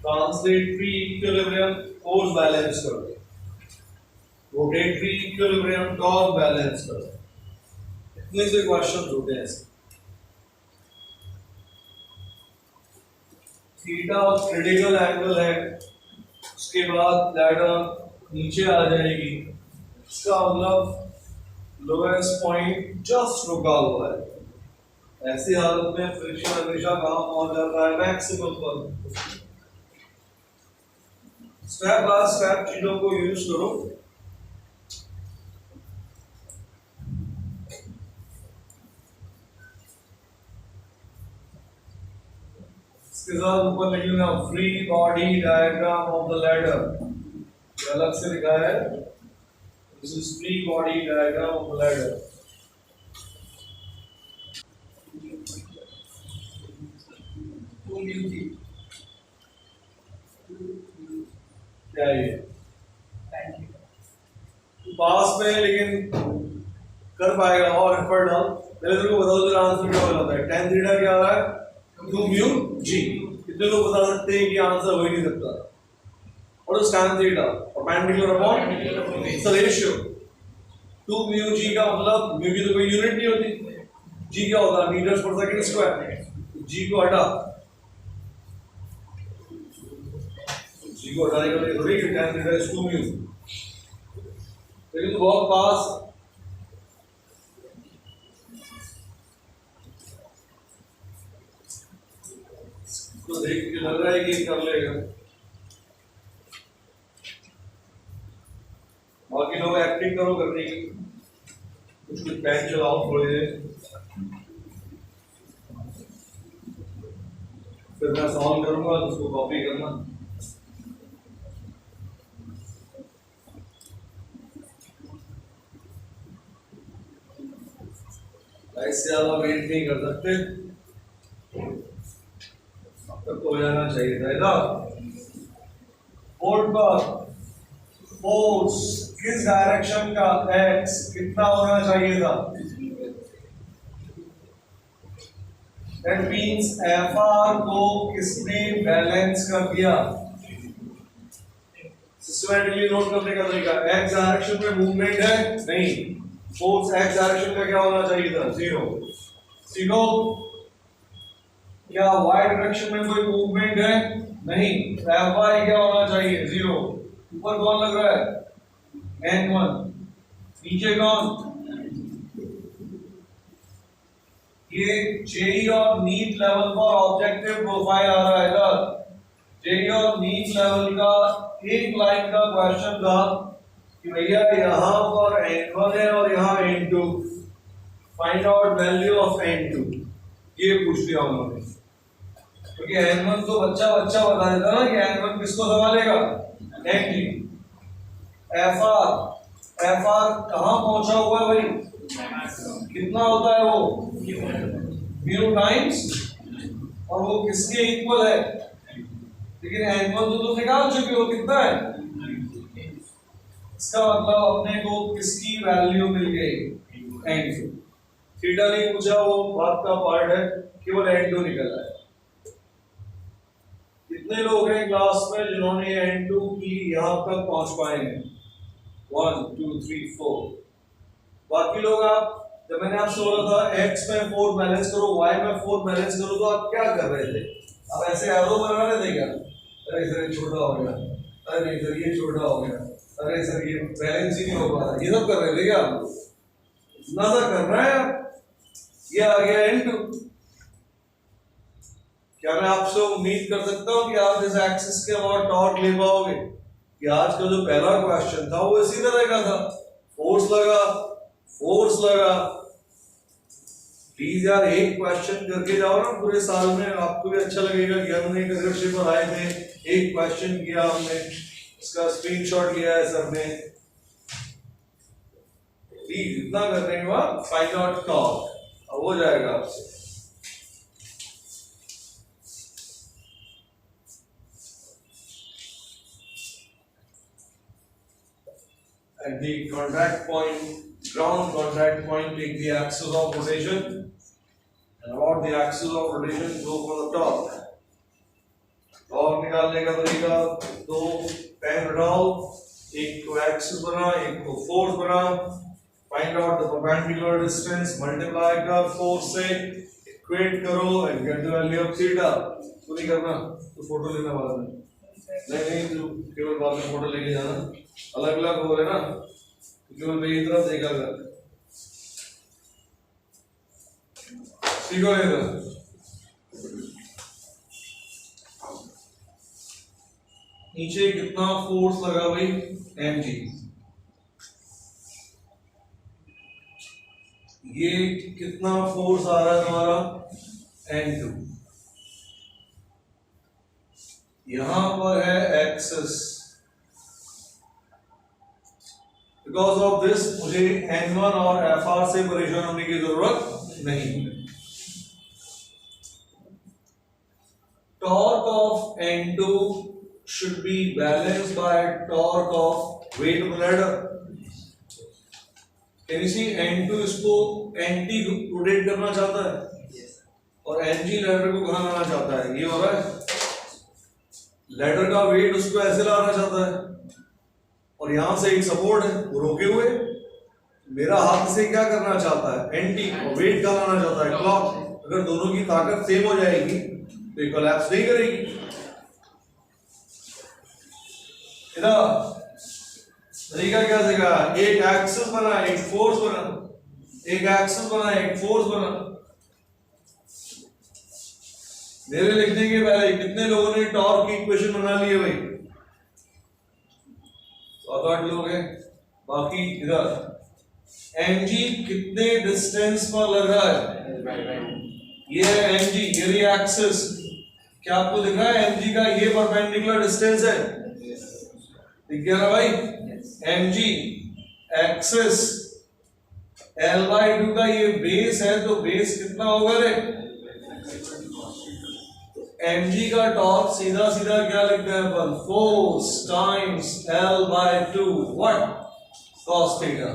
Translatory equilibrium force balance करो, rotatory equilibrium torque balance करो। इतने से question होते हैं ऐसे। थीटा क्रिटिकल एंगल है, उसके बाद लैडर नीचे आ जाएगी, इसका मतलब लोएस्ट पॉइंट जस्ट रुका हुआ है। ऐसी हालत में फ्रिक्शन हमेशा कहाँ पहुंच जाता है? मैक्सिमम पर। स्टेप बाय स्टेप चीजों को यूज करो। इसके साथ ऊपर लिखूंगा free body diagram of the ladder, अलग से लिखा है। This is free body diagram of the ladder. क्या ये पास में, लेकिन कर पाएगा और एफर्ट डाल। पहले तेरे को बता दो तेरा आंसर क्या हो जाता है। tan थीटा क्या आ रहा है? 2 mu g। कितने लोग बता सकते हैं कि आंसर हो ही नहीं सकता? और tan theta perpendicular upon its ratio 2 mu g का मतलब mu की तो कोई यूनिट नहीं होती, g क्या होता है? मीटर्स पर सेकंड स्क्वायर। g को हटा, g को हटाने का मतलब थोड़ी कि tan थीटा इज 2 mu, लेकिन तो बहुत पास। तो देख के लग रहा है कि कर लेगा। बाकी लोग एक्टिंग करो करने की, कुछ पेन चलाओ थोड़ी देर, फिर मैं सॉल्व करूंगा तो उसको कॉपी करना। ऐसे ज्यादा वेट नहीं कर सकते, अब तक तो हो जाना चाहिए था ना। बोर्ड पर फोर्स किस डायरेक्शन का x कितना होना चाहिए था? That means FR को किसने बैलेंस कर दिया? सिस्टमैटिकली नोट करने का तरीका, x डायरेक्शन में मूवमेंट है नहीं, फोर्स x डायरेक्शन का क्या होना चाहिए था? 0। सीखो, क्या y डायरेक्शन में कोई मूवमेंट है? नहीं, Fy क्या होना चाहिए? 0। ऊपर कौन लग रहा है? n1, नीचे कौन? ये जेई और नीट लेवल पर ऑब्जेक्टिव प्रोफाइल आ रहा है इधर। जेई और नीट लेवल का एक लाइन का क्वेश्चन था कि भैया यहाँ पर n1 है और यहाँ n2, find out value of n2। ये पूछ लिया उन्होंने, क्योंकि n1 तो बच्चा बता देता ना कि n1 किसको संभालेगा? n2। fr कहाँ पहुंचा हुआ है भाई? कितना होता है वो? म्यू टाइम्स, और वो किसके इक्वल है? लेकिन n1 तो निकाल चुके हो, कितना है? इसका मतलब अपने को किसकी वैल्यू मिल गई? n2। थीटा नहीं पूछा, वो बात का पार्ट है, केवल n2 निकल आया। कितने लोग हैं क्लास में जिन्होंने n2 की यहां तक पहुंच पाए हैं? 1 2 3 4। बाकी लोग आप जब मैंने आपसे बोला था x में 4 बैलेंस करो, y में 4 बैलेंस करो, तो आप क्या कर रहे थे? आप ऐसे एरो बना रहे थे क्या? अरे सर ये छोटा हो गया, अरे नहीं सर ये छोटा हो गया, अरे सर ये बैलेंस ही नहीं हो पा रहा, ये सब कर रहे थे क्या आप? इतना सा करना है आप। ये आ गया n2। क्या मैं आपसे उम्मीद कर सकता हूं कि आप इस एक्सिस के अबाउट टॉर्क ले पाओगे? कि आज का जो पहला क्वेश्चन था वो इसी तरह का था, फोर्स लगा। प्लीज यार एक क्वेश्चन करके जाओ ना पूरे साल में, आपको भी अच्छा लगेगा कि हमने एक अग्रशिप पर आए थे, एक क्वेश्चन किया हमने, इसका स्क्रीनशॉट लिया है सर ने। प्लीज इतना करने के बाद फाइंड आउट टॉर्क, अब हो जाएगा आपसे। At the contact point, ground contact point, take the axis of rotation, and about the axis of rotation, go for the torque. Torque निकालने का तरीका, दो पेन उठाओ, एक को axis बना, एक को force बना, find out the perpendicular distance, multiply कर force से, equate करो and get the value of theta. तो नहीं करना, तो फोटो लेना बाद में। नहीं तो केवल बाद में फोटो लेके जाना, अलग अलग हो रहे ना, केवल मेरी तरफ देखा कर। सीखो नहीं तो नीचे कितना फोर्स लगा भाई? mg। ये कितना फोर्स आ रहा है तुम्हारा? n2। यहां पर है एक्सेस, बिकॉज ऑफ दिस मुझे n1 और fr से परेशान होने की जरूरत नहीं। Torque of n2 should be balanced by torque of weight of the ladder. Can you see n2 इसको nt रोटेट करना चाहता है और ng लैडर को कहां लाना चाहता है? ये हो रहा है, लैडर का वेट उसको ऐसे लाना चाहता है और यहां से एक सपोर्ट है वो रोके हुए, मेरा हाथ से क्या करना चाहता है? nt, और वेट का लाना चाहता है क्लॉक। अगर दोनों की ताकत सेम हो जाएगी तो ये कोलैप्स नहीं करेगी। तरीका क्या सीखा? एक एक्सिस बना, एक फोर्स बना, एक एक्सिस बना, एक फोर्स बना। मेरे लिखने के पहले कितने लोगों ने टॉर्क की इक्वेशन बना ली है भाई? 7-8 लोग हैं। बाकी इधर mg कितने डिस्टेंस पर लग रहा है? ये है mg, ये रही एक्सिस। क्या आपको दिख रहा है mg का ये परपेंडिकुलर डिस्टेंस है? दिख गया ना भाई? mg एक्सिस, l/2 का ये बेस है, तो बेस कितना होगा रे? mg का टॉर्क सीधा सीधा क्या लिखते हैं अपन? Force times l/2 what? cos theta.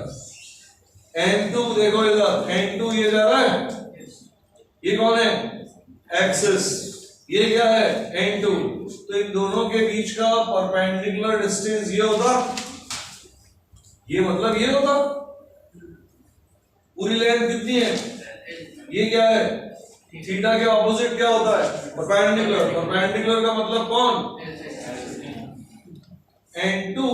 n2 देखो इधर, n2 ये जा रहा है, ये कौन है? एक्सिस। ये क्या है? n2। तो इन दोनों के बीच का परपेंडिकुलर डिस्टेंस ये होता, ये मतलब ये होता। पूरी लेंथ कितनी है? ये क्या है? थीटा के ऑपोजिट क्या होता है? परपेंडिकुलर। परपेंडिकुलर का मतलब कौन? n2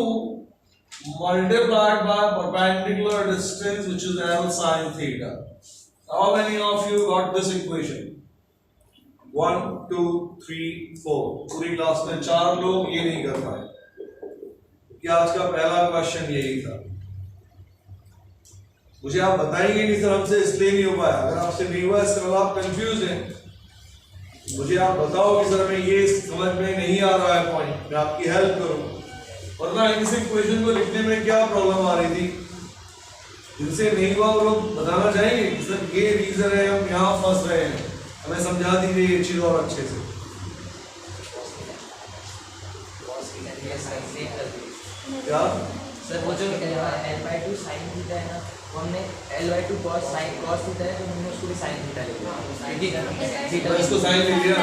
multiplied by perpendicular distance, which is L sin theta. How many of you got this equation? 1 2 3 4। पूरी क्लास में 4 लोग ये नहीं कर पाए, क्योंकि आज का पहला क्वेश्चन यही था। मुझे आप बताएंगे नहीं सर हमसे इसलिए नहीं हो पाया। अगर आपसे नहीं हुआ इसका मतलब आप कंफ्यूज हैं, मुझे आप बताओ कि सर मैं ये समझ में नहीं आ रहा है पॉइंट, मैं आपकी हेल्प करूं। वरना इस इक्वेशन को लिखने में क्या प्रॉब्लम आ रही थी? जिनसे नहीं हुआ वो लोग बताना चाहेंगे कि सर ये रीजन है, हम यहाँ फंस रहे हैं, हमें समझा दीजिए ये चीज और अच्छे से। क्या सर वो जो l/2 sin थीटा है ना, वो हमने l/2 cos थीटा है, तो हमने उसको भी sin थीटा ले लिया। ठीक है, तो इसको साइन ले लिया,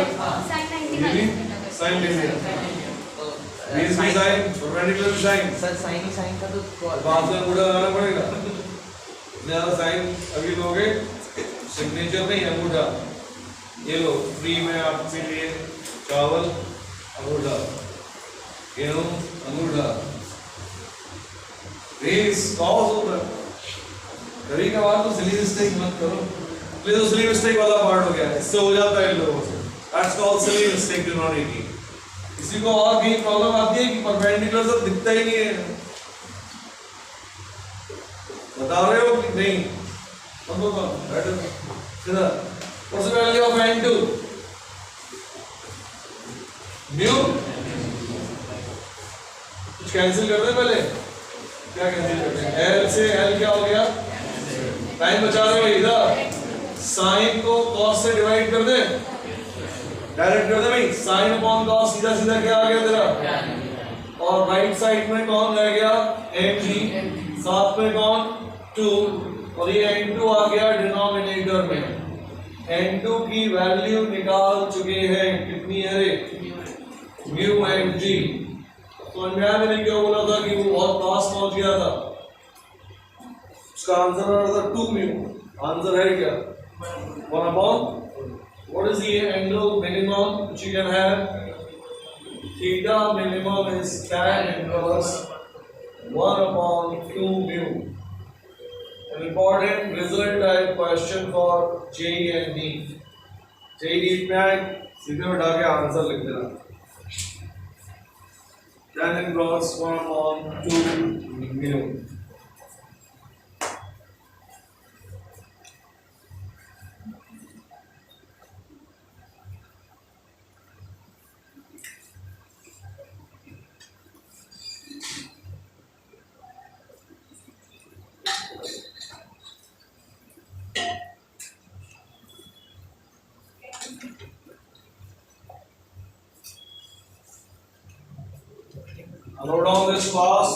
ये भी साइन ले लिया, ये भी sine, perpendicular sine. Sir sin ही sin था तो बाद में पूरा लगाना पड़ेगा। नया साइन अभी लोगे, सिग्नेचर नहीं अंगूठा, ये लो फ्री में आपके लिए चावल अंगूठा, गेहूं अंगूठा, रेस कॉज होता है। कभी कभार तो सिली मिस्टेक मत करो, ये तो सिली मिस्टेक वाला पार्ट हो गया, इससे हो जाता है इन लोगों से। That's called silly mistake denominator. किसी को और भी प्रॉब्लम आती है कि परपेंडिकुलर तो दिखता ही नहीं है, बता रहे हो कि नहीं? हम लोग बैठो इधर। What's the value of n2? Mu कुछ कैंसिल कर दे पहले, क्या कैंसिल करते हैं? l से l क्या हो गया? टाइम बचा रहे हो इधर, साइन को cos से डिवाइड कर दे, डायरेक्ट कर दे भाई, साइन अपॉन cos सीधा सीधा क्या आ गया तेरा, और राइट साइड में कौन रह गया? mg, साथ में कौन? 2, और ये n2 आ गया डिनोमिनेटर में। n2 की वैल्यू निकाल चुके हैं, कितनी है रे? Mu mg। तो अन्याय मैंने क्यों बोला था कि वो बहुत पास पहुंच गया था, उसका आंसर आ रहा था 2 म्यू, आंसर है क्या? 1 upon what is the angle minimum which you can have? Theta minimum is tan inverse 1 upon 2 mu. An important result type question for JEE and NEET. JEE में आए सीधे उठा के आंसर लिख देना, tan inverse 1 upon 2 mu. Note down this class,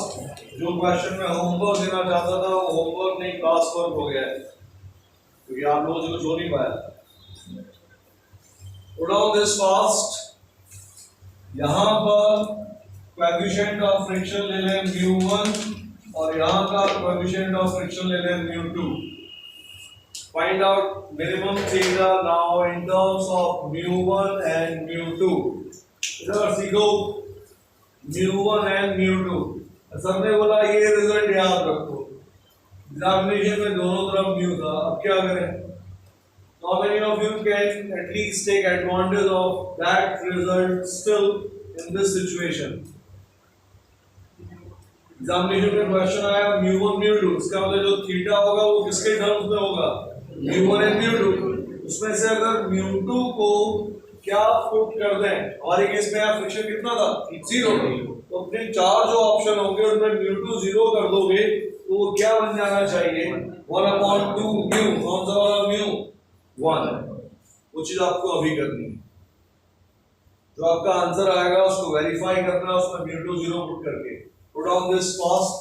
जो question में homework देना चाहता था वो होमवर्क नहीं क्लास वर्क हो गया है, क्योंकि आप लोगों से कुछ हो नहीं पाया। Note down this fast, यहाँ पर कोएफिशिएंट ऑफ फ्रिक्शन ले लें μ1 और यहाँ का कोएफिशिएंट ऑफ फ्रिक्शन ले लें μ2। Find out minimum theta now in terms of μ1 and μ2। इधर सीखो μ1 and μ2। सर ने बोला ये रिजल्ट याद रखो, एग्जामिनेशन में दोनों तरफ म्यू था, अब क्या करें? How many of you can at least take advantage of that result still in this situation? Examination में क्वेश्चन आया μ1 μ2, इसका मतलब जो थीटा होगा वो किसके टर्म्स में होगा? μ1 and μ2। उसमें से अगर μ2 को क्या पुट कर दें, हमारे केस में यहाँ फ्रिक्शन कितना था? 0। तो फिर चार जो ऑप्शन होंगे उनमें μ2 0 कर दोगे तो वो क्या बन जाना चाहिए? 1 upon 2 म्यू। कौन सा वाला म्यू? 1। वो चीज आपको अभी करनी है, जो आपका आंसर आएगा उसको वेरीफाई करना है, उसमें μ2 0 पुट करके। पुट ऑन दिस फास्ट,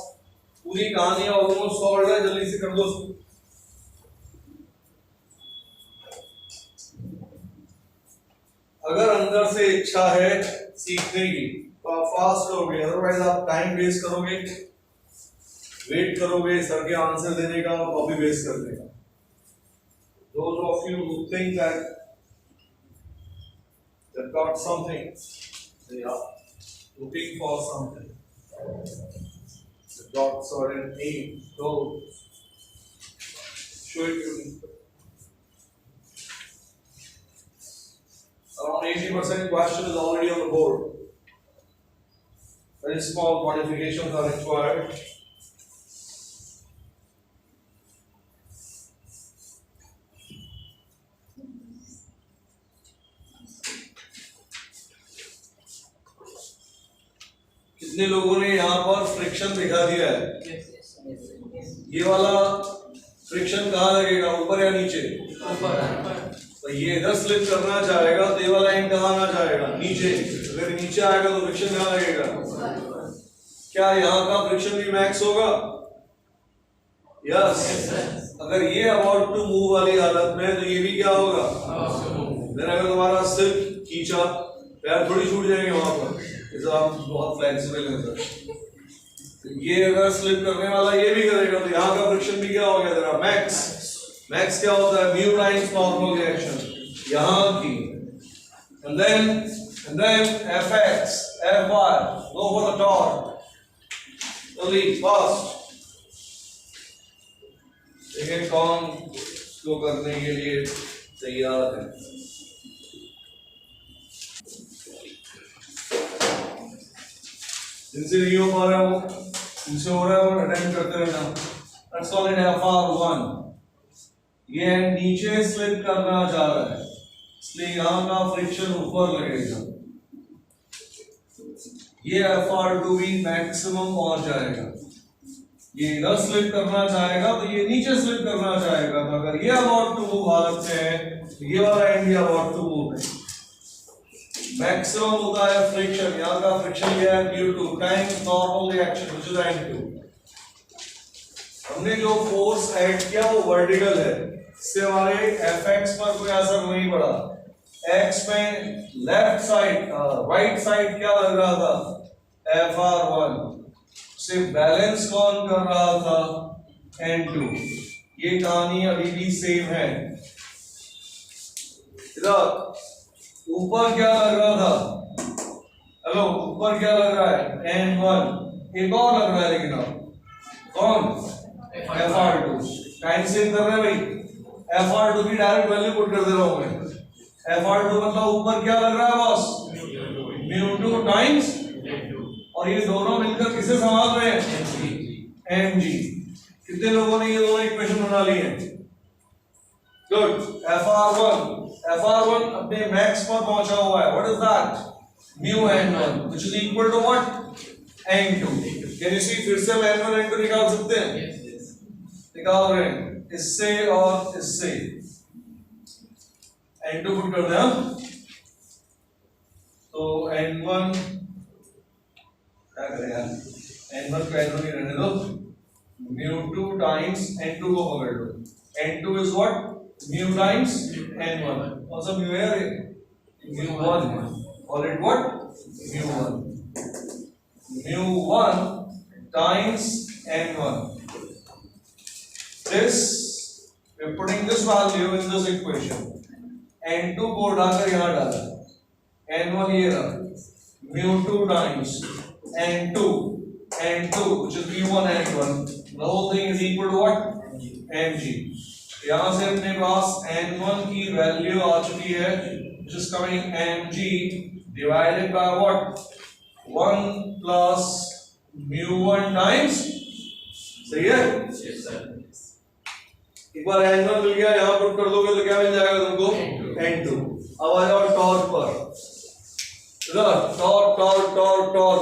पूरी कहानी ऑलमोस्ट सॉल्व है, जल्दी से कर दो। अगर अंदर से इच्छा है सीखने की तो आप फास्ट करोगे, अदरवाइज आप टाइम वेस्ट करोगे, वेट करोगे सर के आंसर देने का, कॉपी वेस्ट कर देगा। Those of you who think that they've got something, they are looking for something, they've got certain aim, goals, show it to me. Around 80% question is already on the board. Very small modifications are required. कितने लोगों ने यहाँ पर friction दिखा दिया है? ये वाला फ्रिक्शन कहाँ लगेगा, ऊपर या नीचे? ऊपर। तो ये इधर स्लिप करना चाहेगा तो ये वाला एंड कहाँ आना चाहेगा? नीचे। अगर नीचे आएगा तो फ्रिक्शन कहाँ लगेगा? क्या यहाँ का फ्रिक्शन भी मैक्स होगा? यस। अगर ये अबाउट टू मूव वाली हालत में तो ये भी क्या होगा? देन अगर तुम्हारा सिर्फ खींचा पैर थोड़ी छूट जाएंगे वहां पर। इस आप बहुत फ्लेक्सिबल है सर। ये अगर स्लिप करने वाला ये भी करेगा तो यहाँ का फ्रिक्शन भी क्या हो गया तेरा मैक्स। मैक्स क्या होता है म्यू टाइम्स नॉर्मल रिएक्शन यहाँ की। and then fx fy go for the torque jल्दी fast। देखिए कौन इसको करने के लिए तैयार है। जिनसे नहीं हो पा रहा है वो, जिनसे हो रहा है वो अटेम्प्ट करते रहना। Let's call it FR1। ये नीचे स्लिप करना जा रहा है इसलिए यहाँ का फ्रिक्शन ऊपर लगेगा। ये FR2 भी मैक्सिमम पहुंच जाएगा। ये इधर स्लिप करना चाहेगा तो ये नीचे स्लिप करना चाहेगा। तो अगर ये अबाउट टू मूव हालत में है तो ये वाला एंड भी अबाउट टू मूव है। मैक्सिमम होता है फ्रिक्शन, यहाँ का फ्रिक्शन ये है due to time normal reaction which is N2। हमने जो फोर्स ऐड किया वो वर्टिकल है, इससे हमारे Fx पर कोई असर नहीं पड़ा। x में लेफ्ट साइड राइट साइड क्या लग रहा था FR1 से बैलेंस कौन कर रहा था N2। ये कहानी अभी भी सेम है। इधर ऊपर क्या लग रहा था, हेलो ऊपर क्या लग रहा है N1। एक और लग रहा है लेकिन अब कौन FR2। टाइम सेव कर रहे हैं भाई। FR2 की डायरेक्ट वैल्यू पुट कर दे रहा हूं मैं। FR2 मतलब ऊपर क्या लग रहा है बॉस μ2 टाइम्स और ये दोनों मिलकर किसे संभाल रहे हैं mg। कितने लोगों ने ये दोनों इक्वेशन बना ली है। गुड। FR1 अपने मैक्स पर पहुंचा हुआ है। What is that mu n1 which is equal to what n2। Can you see फिर से हम n1 n2 निकाल सकते हैं। निकाल रहे हैं इससे और इससे n2 पुट कर दें हम। तो n1 क्या करेगा n1 को n1 ही रहने दो। μ2 टाइम्स n2 को पकड़ लो। n2 is what mu times n1। कौन सा mu है रे mu1। call it what mu1। mu1 times n1। this we are putting this value in this equation। n2 को उठाकर यहां डाला, n1 ये रहा mu2 times n2 which is mu1 n1। the whole thing is equal to what mg। यहां से अपने पास n1 की वैल्यू आ चुकी है which is coming mg divided by what 1 plus mu1 times। सही है। yes sir। एक बार n1 मिल गया यहां पुट कर दोगे तो क्या मिल जाएगा तुमको n2। अब आ जाओ टॉर्क पर।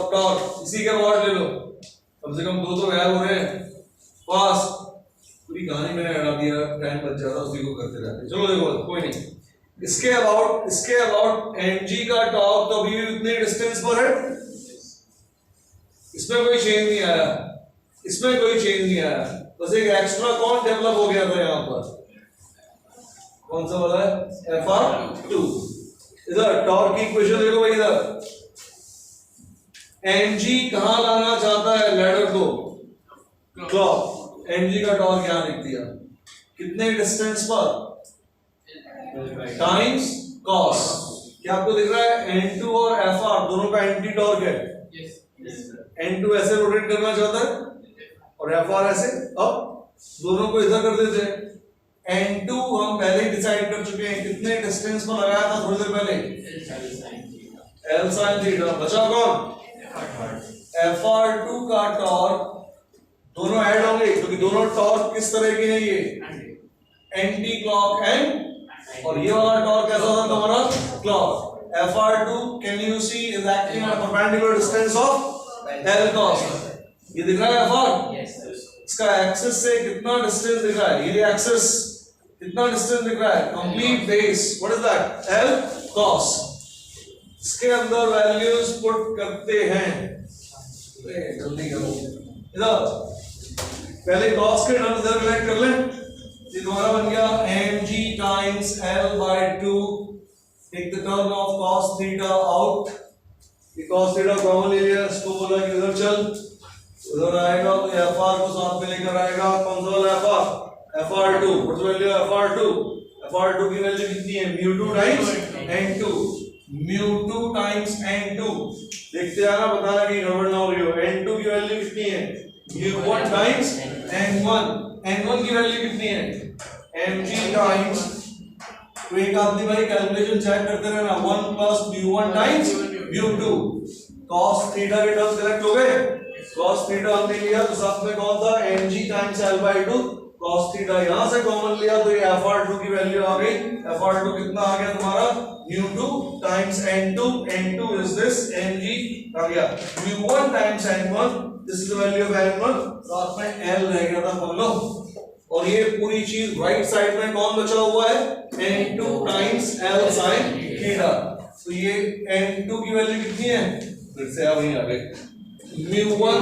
टॉर्क इसी के वर्ड ले लो, कम से कम दो तो गायब हो रहे हैं। फास्ट पूरी कहानी मैंने हटा दिया, टाइम बच जाता उसी को करते रहते। चलो देखो कोई नहीं। इसके अबाउट mg का टॉर्क तो अभी भी उतने डिस्टेंस पर है। इसमें कोई चेंज नहीं आया, इसमें कोई चेंज नहीं आया। बस एक एक्स्ट्रा कौन डेवलप हो गया था यहाँ पर, कौन सा वाला है FR2। इधर टॉर्क की इक्वेशन देखो भाई। इधर mg कहां लाना चाहता है लैडर को क्लॉक। mg का टॉर्क यहां लिख दिया, कितने डिस्टेंस पर टाइम्स कॉस। क्या आपको दिख रहा है n2 और fr दोनों का एंटी टॉर्क है। n2 ऐसे रोटेट करना चाहता है और fr ऐसे। अब दोनों को इधर कर देते हैं। n2 हम पहले ही डिसाइड कर चुके हैं कितने डिस्टेंस पर लगाया था थोड़ी देर पहले L sin थीटा। बचा कौन FR2 का टॉर्क। दोनों ऐड होंगे क्योंकि दोनों टॉर्क किस तरह के हैं, ये एंटी क्लॉक एंड और ये वाला टॉर्क कैसा था तुम्हारा clock. FR2 can you see is acting at perpendicular distance of L cos। ये दिख रहा है FR। yes sir। इसका एक्सिस से कितना डिस्टेंस दिख रहा है, ये एक्सिस कितना डिस्टेंस दिख रहा है complete base. What is that L cos। इसके अंदर वैल्यूज पुट करते हैं। जल्दी करो। इधर पहले cos के टर्म्स इधर कलेक्ट कर लें। ये तुम्हारा बन गया mg times L by 2। Take the term of cos theta out. ये cos थीटा कॉमन ले लिया, इसको बोला कि इधर चल उधर आएगा तो FR को साथ में लेकर आएगा, कौन सा वाला FR, FR2, what's value FR2, FR2 की वैल्यू कितनी है, mu2 times n2, mu2 times n2, देखते जाना बताना कि गड़बड़ ना हो रही हो, n2 की वैल्यू कितनी है, mu1 टाइम्स n1, n1 की वैल्यू कितनी है, mg टाइम्स, तो एक आदमी भाई कैलकुलेशन चेक करते रहना, 1 plus mu1 times mu2, cos theta के टर्म्स करेक्ट हो गए, cos थीटा हमने लिया तो साथ में कौन था, mg times l/2, cos theta यहां से कॉमन लिया तो ये fr2 की वैल्यू आ गई, fr2 कितना आ गया तुम्हारा, mu2 times n2, n2 is this, mg आ गया, mu1 times n1, this is the value of n1, साथ में l रह गया था बोलो, और ये पूरी चीज राइट साइड में कौन बचा हुआ है, n2 times l sin theta, तो ये n2 की वैल्यू कितनी है, फिर से आप वहीं आ गए, mu1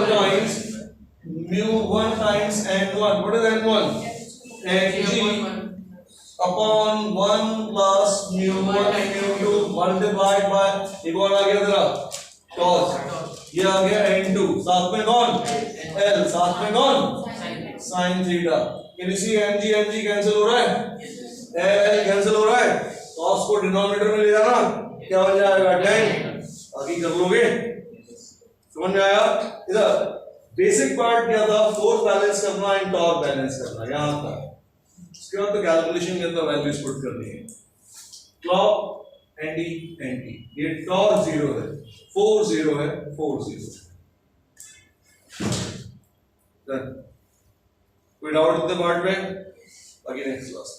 times n1, what is n1, mg upon 1 plus mu1 mu2 multiplied by, एक और आ गया तेरा cos, ये आ गया n2, साथ में कौन, l, साथ में कौन, sin theta, can you see mg cancel हो रहा है, l कैंसिल हो रहा है, cos को डिनोमिनेटर में ले जाना, क्या बन जाएगा 10, आगे कर लोगे, समझ में आया, इधर बेसिक पार्ट क्या था, फोर्स बैलेंस करना एंड टॉर्क बैलेंस करना, यहां तक, उसके बाद तो कैलकुलेशन के अंदर वैल्यूज पुट करनी है, क्लॉक एंटी, ये टॉर्क 0 है, फोर्स 0 है, फोर्स 0, डन, कोई डाउट इतने पार्ट में, बाकी नेक्स्ट क्लास।